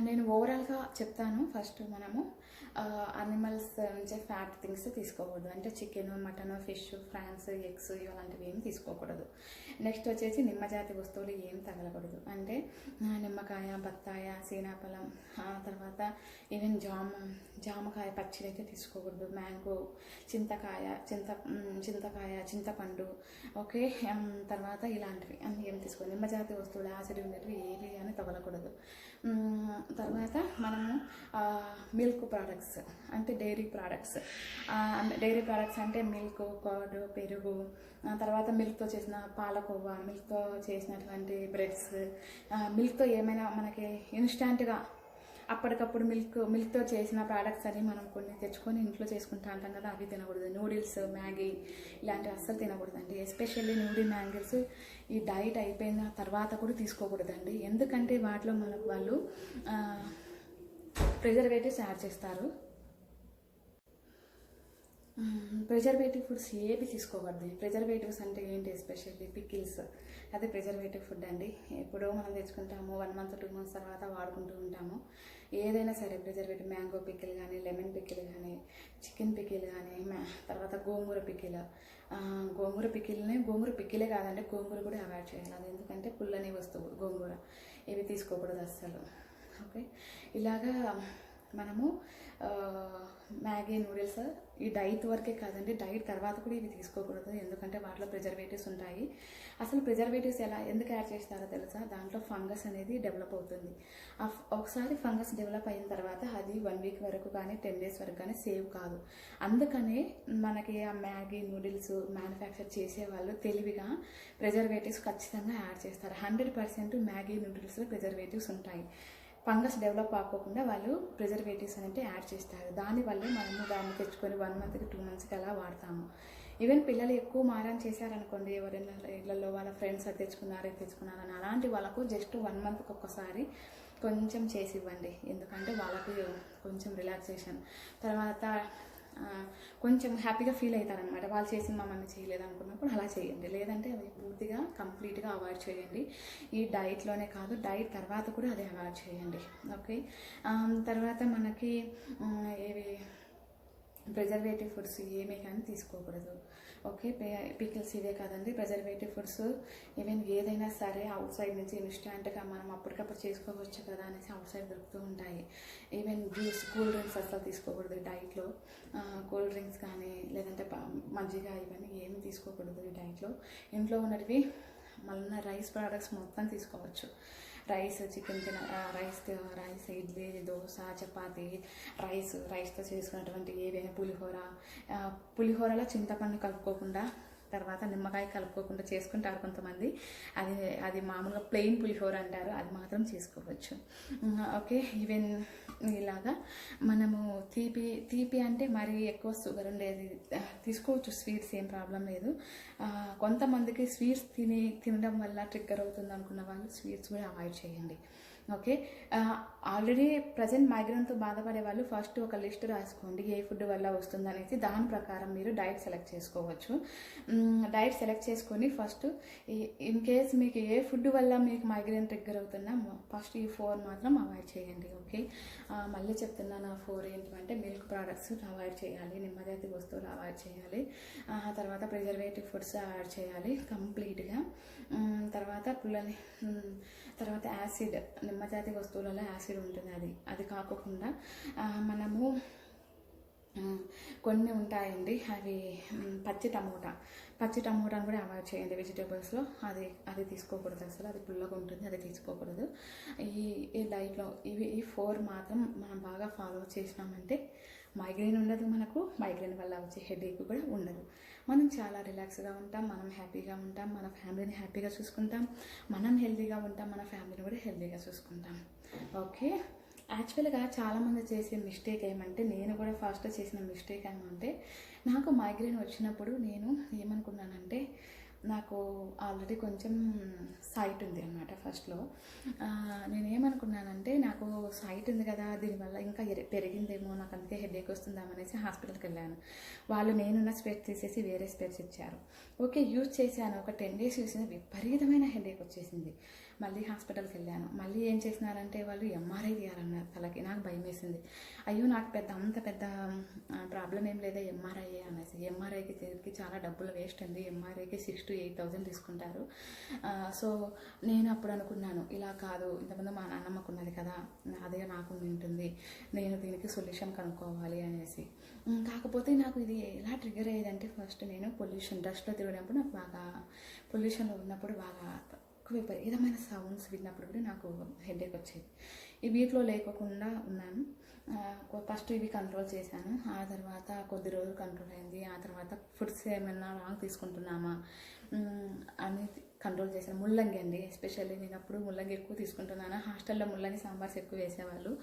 నేను ఓవరాల్గా చెప్తాను. ఫస్ట్ మనము అనిమల్స్ నుంచి ఫ్యాట్ థింగ్స్ తీసుకోకూడదు, అంటే chicken, mutton, fish, prawns, eggs ఇలాంటివి ఏమి తీసుకోకూడదు. నెక్స్ట్ వచ్చేసి నిమ్మజాతి వస్తువులు ఏం తగలకూడదు, అంటే నిమ్మకాయ, బత్తాయ, సీనాఫలం, తర్వాత ఈవెన్ జామకాయ పచ్చిది అయితే తీసుకోకూడదు, మ్యాంగో, చింతపండు, ఓకే, తర్వాత ఇలాంటివి అన్నీ ఏం తీసుకోకూడదు. నిమ్మజాతి వస్తువులు యాసిడ్ ఉండేవి ఏవి అని తగలకూడదు. తర్వాత మనము మిల్క్ ప్రోడక్ట్స్, అంటే డైరీ ప్రోడక్ట్స్ అంటే మిల్క్, కర్డ్, పెరుగు, తర్వాత మిల్క్తో చేసిన పాలకోవా, మిల్క్తో చేసినటువంటి బ్రెడ్స్, మిల్క్తో ఏమైనా మనకి ఇన్స్టాంట్గా అప్పటికప్పుడు మిల్క్తో చేసిన ప్రోడక్ట్స్ అని మనం కొన్ని తెచ్చుకొని ఇంట్లో చేసుకుంటా అంటాం కదా, అవి తినకూడదు. నూడిల్స్, మ్యాగీ ఇలాంటివి అస్సలు తినకూడదండి. ఎస్పెషల్లీ నూడిల్, మ్యాంగిల్స్ ఈ డైట్ అయిపోయిన తర్వాత కూడా తీసుకోకూడదండి. ఎందుకంటే వాటిలో వాళ్ళు ప్రిజర్వేటివ్స్ యాడ్ చేస్తారు. ప్రిజర్వేటివ్ ఫుడ్స్ ఏవి తీసుకోకూడదు. ప్రిజర్వేటివ్స్ అంటే ఏంటి, ఎస్పెషల్లీ పికిల్స్, అదే ప్రిజర్వేటివ్ ఫుడ్ అండి. ఎప్పుడో మనం తెచ్చుకుంటాము, 1 month 2 months తర్వాత వాడుకుంటూ ఉంటాము. ఏదైనా సరే ప్రిజర్వేటివ్, మ్యాంగో పికిల్ కానీ, లెమన్ పికిల్ కానీ, చికెన్ పికిల్ కానీ, తర్వాత గోంగూర పికిలే కాదండి, గోంగూర కూడా అవాయిడ్ చేయాలి. అది ఎందుకంటే పుల్లని వస్తువు గోంగూర, ఇవి తీసుకోకూడదు అస్సలు. ఓకే, ఇలాగా మనము మ్యాగీ, నూడిల్స్ ఈ డైట్ వరకే కాదండి, డైట్ తర్వాత కూడా ఇవి తీసుకోకూడదు. ఎందుకంటే వాటిలో ప్రిజర్వేటివ్స్ ఉంటాయి. అసలు ప్రిజర్వేటివ్స్ ఎందుకు యాడ్ చేస్తారో తెలుసా, దాంట్లో ఫంగస్ అనేది డెవలప్ అవుతుంది. ఒకసారి ఫంగస్ డెవలప్ అయిన తర్వాత అది 1 week వరకు కానీ 10 days వరకు కానీ సేవ్ కాదు. అందుకనే మనకి ఆ మ్యాగీ, నూడిల్స్ మ్యానుఫ్యాక్చర్ చేసేవాళ్ళు తెలివిగా ప్రిజర్వేటివ్స్ ఖచ్చితంగా యాడ్ చేస్తారు. 100% మ్యాగీ, నూడిల్స్లో ప్రిజర్వేటివ్స్ ఉంటాయి. ఫంగస్ డెవలప్ అవ్వకుండా వాళ్ళు ప్రిజర్వేటివ్స్ అనేవి యాడ్ చేస్తారు. దానివల్లే మనము దాన్ని తెచ్చుకొని 1 మంత్కి 2 మంత్స్కి అలా వాడతాము. ఈవెన్ పిల్లలు ఎక్కువ మారం చేశారనుకోండి, ఎవరైనా ఇళ్లలో వాళ్ళ ఫ్రెండ్స్ అది తెచ్చుకున్నారని, అలాంటి వాళ్ళకు జస్ట్ 1 మంత్కి ఒక్కసారి కొంచెం చేసి ఇవ్వండి. ఎందుకంటే వాళ్ళకి కొంచెం రిలాక్సేషన్, తర్వాత కొంచెం హ్యాపీగా ఫీల్ అవుతారనమాట. వాళ్ళు చేసిన మా మమ్మీ చేయలేదు అనుకున్నప్పుడు అలా చేయండి. లేదంటే అవి పూర్తిగా కంప్లీట్గా అవాయిడ్ చేయండి. ఈ డైట్లోనే కాదు, డైట్ తర్వాత కూడా అది అవాయిడ్ చేయండి. ఓకే, తర్వాత మనకి ఏవి ప్రిజర్వేటివ్ ఫుడ్స్ ఏమీ కానీ తీసుకోకూడదు. ఓకే, పికిల్స్ ఇవే కాదండి, ప్రిజర్వేటివ్ ఫుడ్స్ ఈవెన్ ఏదైనా సరే అవుట్ సైడ్ నుంచి ఇన్స్టాంట్గా మనం అప్పటికప్పుడు చేసుకోవచ్చు కదా అనేసి అవుట్ సైడ్ దొరుకుతూ ఉంటాయి. ఈవెన్ జ్యూస్, కూల్ డ్రింక్స్ అసలు తీసుకోకూడదు డైట్లో. కూల్ డ్రింక్స్ కానీ లేదంటే మజ్జిగ ఇవన్నీ ఏమి తీసుకోకూడదు ఈ డైట్లో. ఇంట్లో ఉన్నటివి మళ్ళీ రైస్ ప్రోడక్ట్స్ మొత్తం తీసుకోవచ్చు. Rice, chicken rice, idli, dosa, chapati, రైస్తో చేసుకున్నటువంటి ఏవైనా పులిహోరలో చింతపండు కలుపుకోకుండా, తర్వాత నిమ్మకాయ కలుపుకోకుండా చేసుకుంటారు కొంతమంది. అది మామూలుగా ప్లెయిన్ పులిహోర అంటారు, అది మాత్రం చేసుకోవచ్చు. ఓకే, ఈవెన్ ఇలాగా మనము తీపి అంటే మరీ ఎక్కువ షుగర్ ఉండేది తీసుకోవచ్చు. స్వీట్స్ ఏం ప్రాబ్లం లేదు. కొంతమందికి స్వీట్స్ తినడం వల్ల ట్రిగ్గర్ అవుతుంది అనుకున్న వాళ్ళు స్వీట్స్ కూడా అవాయిడ్ చేయండి. ఓకే, ఆల్రెడీ ప్రజెంట్ మైగ్రేన్తో బాధపడే వాళ్ళు ఫస్ట్ ఒక లిస్ట్ రాసుకోండి, ఏ ఫుడ్ వల్ల వస్తుంది అనేసి. దాని ప్రకారం మీరు డైట్ సెలెక్ట్ చేసుకోవచ్చు. డైట్ సెలెక్ట్ చేసుకొని ఫస్ట్ ఇన్ కేస్ మీకు ఏ ఫుడ్ వల్ల మీకు మైగ్రేన్ ట్రిగ్గర్ అవుతున్నా ఫస్ట్ ఈ 4 మాత్రం అవాయిడ్ చేయండి. ఓకే, మళ్ళీ చెప్తున్నాను, ఆ 4 ఏంటంటే మిల్క్ ప్రోడక్ట్స్ అవాయిడ్ చేయాలి, నిమ్మజాతి వస్తువులు అవాయిడ్ చేయాలి, తర్వాత ప్రిజర్వేటివ్ ఫుడ్స్ అవాయిడ్ చేయాలి కంప్లీట్గా. తర్వాత యాసిడ్, నిమ్మజాతి వస్తువులలో యాసిడ్ ఉంటుంది, అది కాకుండా మనము కొన్ని ఉంటాయండి, అవి పచ్చి టమోటాను కూడా అవాయిడ్ చేయండి వెజిటేబుల్స్లో. అది తీసుకోకూడదు అసలు, అది పుల్లగా ఉంటుంది, అది తీసుకోకూడదు. ఈ డైట్లో ఈ 4 మాత్రం మనం బాగా ఫాలో చేసినామంటే మైగ్రేన్ ఉండదు, మనకు మైగ్రేన్ వల్ల వచ్చే హెడేక్ కూడా ఉండదు. మనం చాలా రిలాక్స్గా ఉంటాం, మనం హ్యాపీగా ఉంటాం, మన ఫ్యామిలీని హ్యాపీగా చూసుకుంటాం, మనం హెల్తీగా ఉంటాం, మన ఫ్యామిలీని కూడా హెల్తీగా చూసుకుంటాం. ఓకే, యాక్చువల్గా చాలామంది చేసే మిస్టేక్ ఏమంటే, నేను కూడా ఫస్ట్ చేసిన మిస్టేక్ ఏమంటే, నాకు మైగ్రేన్ వచ్చినప్పుడు నేను ఏమనుకున్నానంటే, నాకు ఆల్రెడీ కొంచెం సైట్ ఉంది అన్నమాట. ఫస్ట్లో నేనేమనుకున్నానంటే, నాకు సైట్ ఉంది కదా, దీనివల్ల ఇంకా పెరిగిందేమో, నాకు అందుకే హెడేక్ వస్తుందామనేసి హాస్పిటల్కి వెళ్ళాను. వాళ్ళు నేనున్న స్పెట్స్ తీసేసి వేరే స్పెట్స్ ఇచ్చారు. ఓకే, యూజ్ చేశాను, ఒక 10 days యూజ్ చేసిన విపరీతమైన హెడేక్ వచ్చేసింది. మళ్ళీ హాస్పిటల్కి వెళ్ళాను. మళ్ళీ ఏం చేసినారంటే వాళ్ళు ఎంఆర్ఐ తీయాలన్నారు తలకి. నాకు భయం వేసింది, అయ్యో నాకు అంత పెద్ద ప్రాబ్లం ఏం లేదా ఎంఆర్ఐ అనేసి. ఎంఆర్ఐకి తిరిగి చాలా డబ్బులు వేస్ట్ అండి, ఎంఆర్ఐకి 6,000 to 8,000 తీసుకుంటారు. సో నేను అప్పుడు అనుకున్నాను, ఇలా కాదు, ఇంతకుముందు మా నాన్నమ్మకు ఉన్నది కదా, అదే నాకు ఉంటుంది, నేను దీనికి సొల్యూషన్ కనుక్కోవాలి అనేసి. కాకపోతే నాకు ఇది ఎలా ట్రిగ్గర్ అయ్యేదంటే, ఫస్ట్ నేను డస్ట్లో తిరిగినప్పుడు నాకు బాగా పొల్యూషన్లో ఉన్నప్పుడు బాగా విపరీతమైన సౌండ్స్ విన్నప్పుడు కూడా నాకు హెడేక్ వచ్చేది. ఈ వీటిలో లేకుండా ఉన్నాను. ఫస్ట్ ఇవి కంట్రోల్ చేశాను, ఆ తర్వాత కొద్ది రోజులు కంట్రోల్ అయింది. ఆ తర్వాత ఫుడ్స్ ఏమైనా రాంగ్ తీసుకుంటున్నామా అని కంట్రోల్ చేశాను. ముల్లంగి అండి, ఎస్పెషల్లీ నేను అప్పుడు ముల్లంగి ఎక్కువ తీసుకుంటున్నాను. హాస్టల్లో ముల్లంగి సాంబార్స్ ఎక్కువ వేసేవాళ్ళు,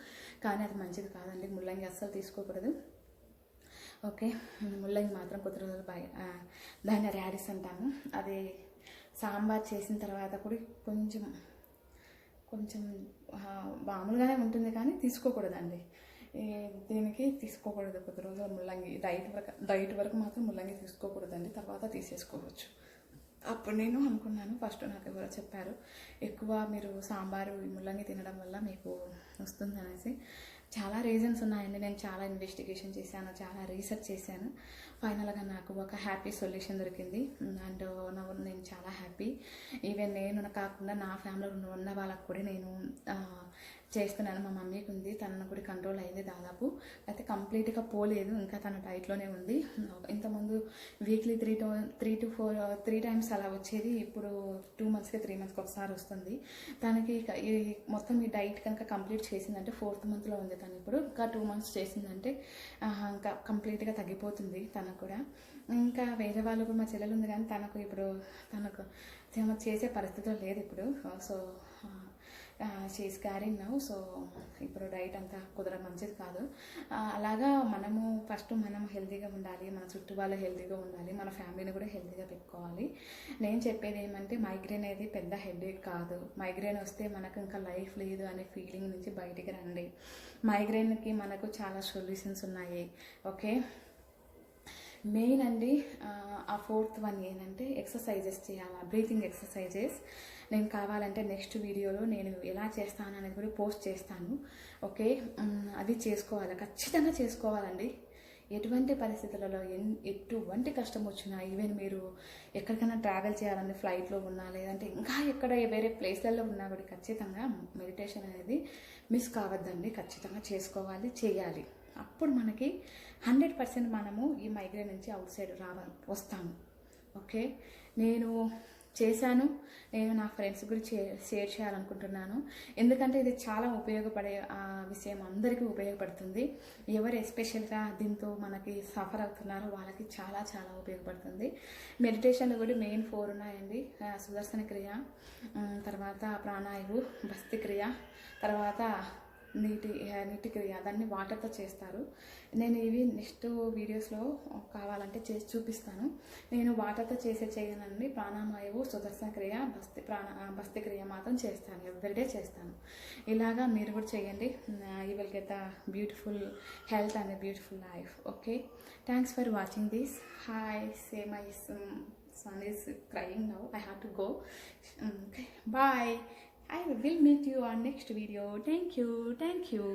కానీ అది మంచిది కాదండి, ముల్లంగి అస్సలు తీసుకోకూడదు. ఓకే, ముల్లంగి మాత్రం కొద్ది రోజులు దాన్ని ర్యాడిస్ అంటాము, అది సాంబార్ చేసిన తర్వాత కూడా కొంచెం మామూలుగానే ఉంటుంది, కానీ తీసుకోకూడదండి. దీనికి తీసుకోకూడదు కొద్ది రోజులు ముల్లంగి. డైట్ వరకు మాత్రం ముల్లంగి తీసుకోకూడదండి, తర్వాత తీసేసుకోవచ్చు. అప్పుడు నేను అనుకున్నాను, ఫస్ట్ నాకు ఎవరో చెప్పారు, ఎక్కువ మీరు సాంబారు ముల్లంగి తినడం వల్ల మీకు వస్తుంది అనేసి. చాలా రీజన్స్ ఉన్నాయండి, నేను చాలా ఇన్వెస్టిగేషన్ చేశాను, చాలా రీసెర్చ్ చేశాను. ఫైనల్గా నాకు ఒక హ్యాపీ సొల్యూషన్ దొరికింది, అండ్ నేను చాలా హ్యాపీ. ఈవెన్ నేను కాకుండా నా ఫ్యామిలీలో ఉన్న వాళ్ళకు కూడా నేను చేస్తున్నాను. మా మమ్మీకి ఉంది, తనను కూడా కంట్రోల్ అయింది దాదాపు, అయితే కంప్లీట్గా పోలేదు, ఇంకా తన డైట్లోనే ఉంది. ఇంతకుముందు వీక్లీ 3 to 4 times అలా వచ్చేది, ఇప్పుడు 2 monthsకి 3 monthsకి ఒకసారి వస్తుంది. తనకి మొత్తం ఈ డైట్ కనుక కంప్లీట్ చేసిందంటే 4th monthలో ఉంది తను ఇప్పుడు. ఇంకా 2 months చేసిందంటే ఇంకా కంప్లీట్గా తగ్గిపోతుంది తనకు కూడా. ఇంకా వేరే వాళ్ళు కూడా, మా చెల్లెలు ఉంది కానీ తనకు చేసే పరిస్థితిలో లేదు ఇప్పుడు. So she's carrying now. So ఇప్పుడు డైట్ అంతా కుదరడం మంచిది కాదు. అలాగా మనము ఫస్ట్ మనం హెల్తీగా ఉండాలి, మన చుట్టూ వాళ్ళు హెల్తీగా ఉండాలి, మన ఫ్యామిలీని కూడా హెల్తీగా పెట్టుకోవాలి. నేను చెప్పేది ఏమంటే మైగ్రేన్ అనేది పెద్ద హెడేక్ కాదు. మైగ్రేన్ వస్తే మనకు ఇంకా లైఫ్ లేదు అనే ఫీలింగ్ నుంచి బయటికి రండి. మైగ్రేన్కి మనకు చాలా సొల్యూషన్స్ ఉన్నాయి. ఓకే, మెయిన్ అండి ఆ ఫోర్త్ వన్ ఏంటంటే ఎక్సర్సైజెస్ చేయాలి, బ్రీతింగ్ ఎక్సర్సైజెస్. నేను కావాలంటే నెక్స్ట్ వీడియోలో నేను ఎలా చేస్తాను అనేది కూడా పోస్ట్ చేస్తాను. ఓకే, అది చేసుకోవాలి, ఖచ్చితంగా చేసుకోవాలండి. ఎటువంటి పరిస్థితులలో ఎటువంటి కష్టం వచ్చినా, ఈవెన్ మీరు ఎక్కడికైనా ట్రావెల్ చేయాలని ఫ్లైట్లో ఉన్నా, లేదంటే ఇంకా ఎక్కడ వేరే ప్లేస్లలో ఉన్నా కూడా ఖచ్చితంగా మెడిటేషన్ అనేది మిస్ కావద్దండి. ఖచ్చితంగా చేసుకోవాలి, చేయాలి. అప్పుడు మనకి 100% మనము ఈ మైగ్రేన్ నుంచి అవుట్ సైడ్ వస్తాము. ఓకే, నేను చేశాను, నేను నా ఫ్రెండ్స్ గురించి షేర్ చేయాలనుకుంటున్నాను. ఎందుకంటే ఇది చాలా ఉపయోగపడే విషయం, అందరికీ ఉపయోగపడుతుంది. ఎవరు ఎస్పెషల్గా దీంతో మనకి సఫర్ అవుతున్నారో వాళ్ళకి చాలా చాలా ఉపయోగపడుతుంది. మెడిటేషన్లో కూడా మెయిన్ 4 ఉన్నాయండి. సుదర్శన క్రియ, తర్వాత ప్రాణాయాము, భస్తి క్రియ, తర్వాత నీటి క్రియ. దాన్ని వాటర్తో చేస్తారు. నేను ఇవి నెక్స్ట్ వీడియోస్లో కావాలంటే చేసి చూపిస్తాను. నేను వాటర్తో చేయనండి. ప్రాణాయామం, సుదర్శన క్రియ, భస్తి క్రియ మాత్రం చేస్తాను, ఎవ్రీడే చేస్తాను. ఇలాగా మీరు కూడా చేయండి. You will get the beautiful health and beautiful life. Okay, thanks for watching this. Hi, say my son is crying now. I have to go. Okay, bye. I will meet you on next video. Thank you.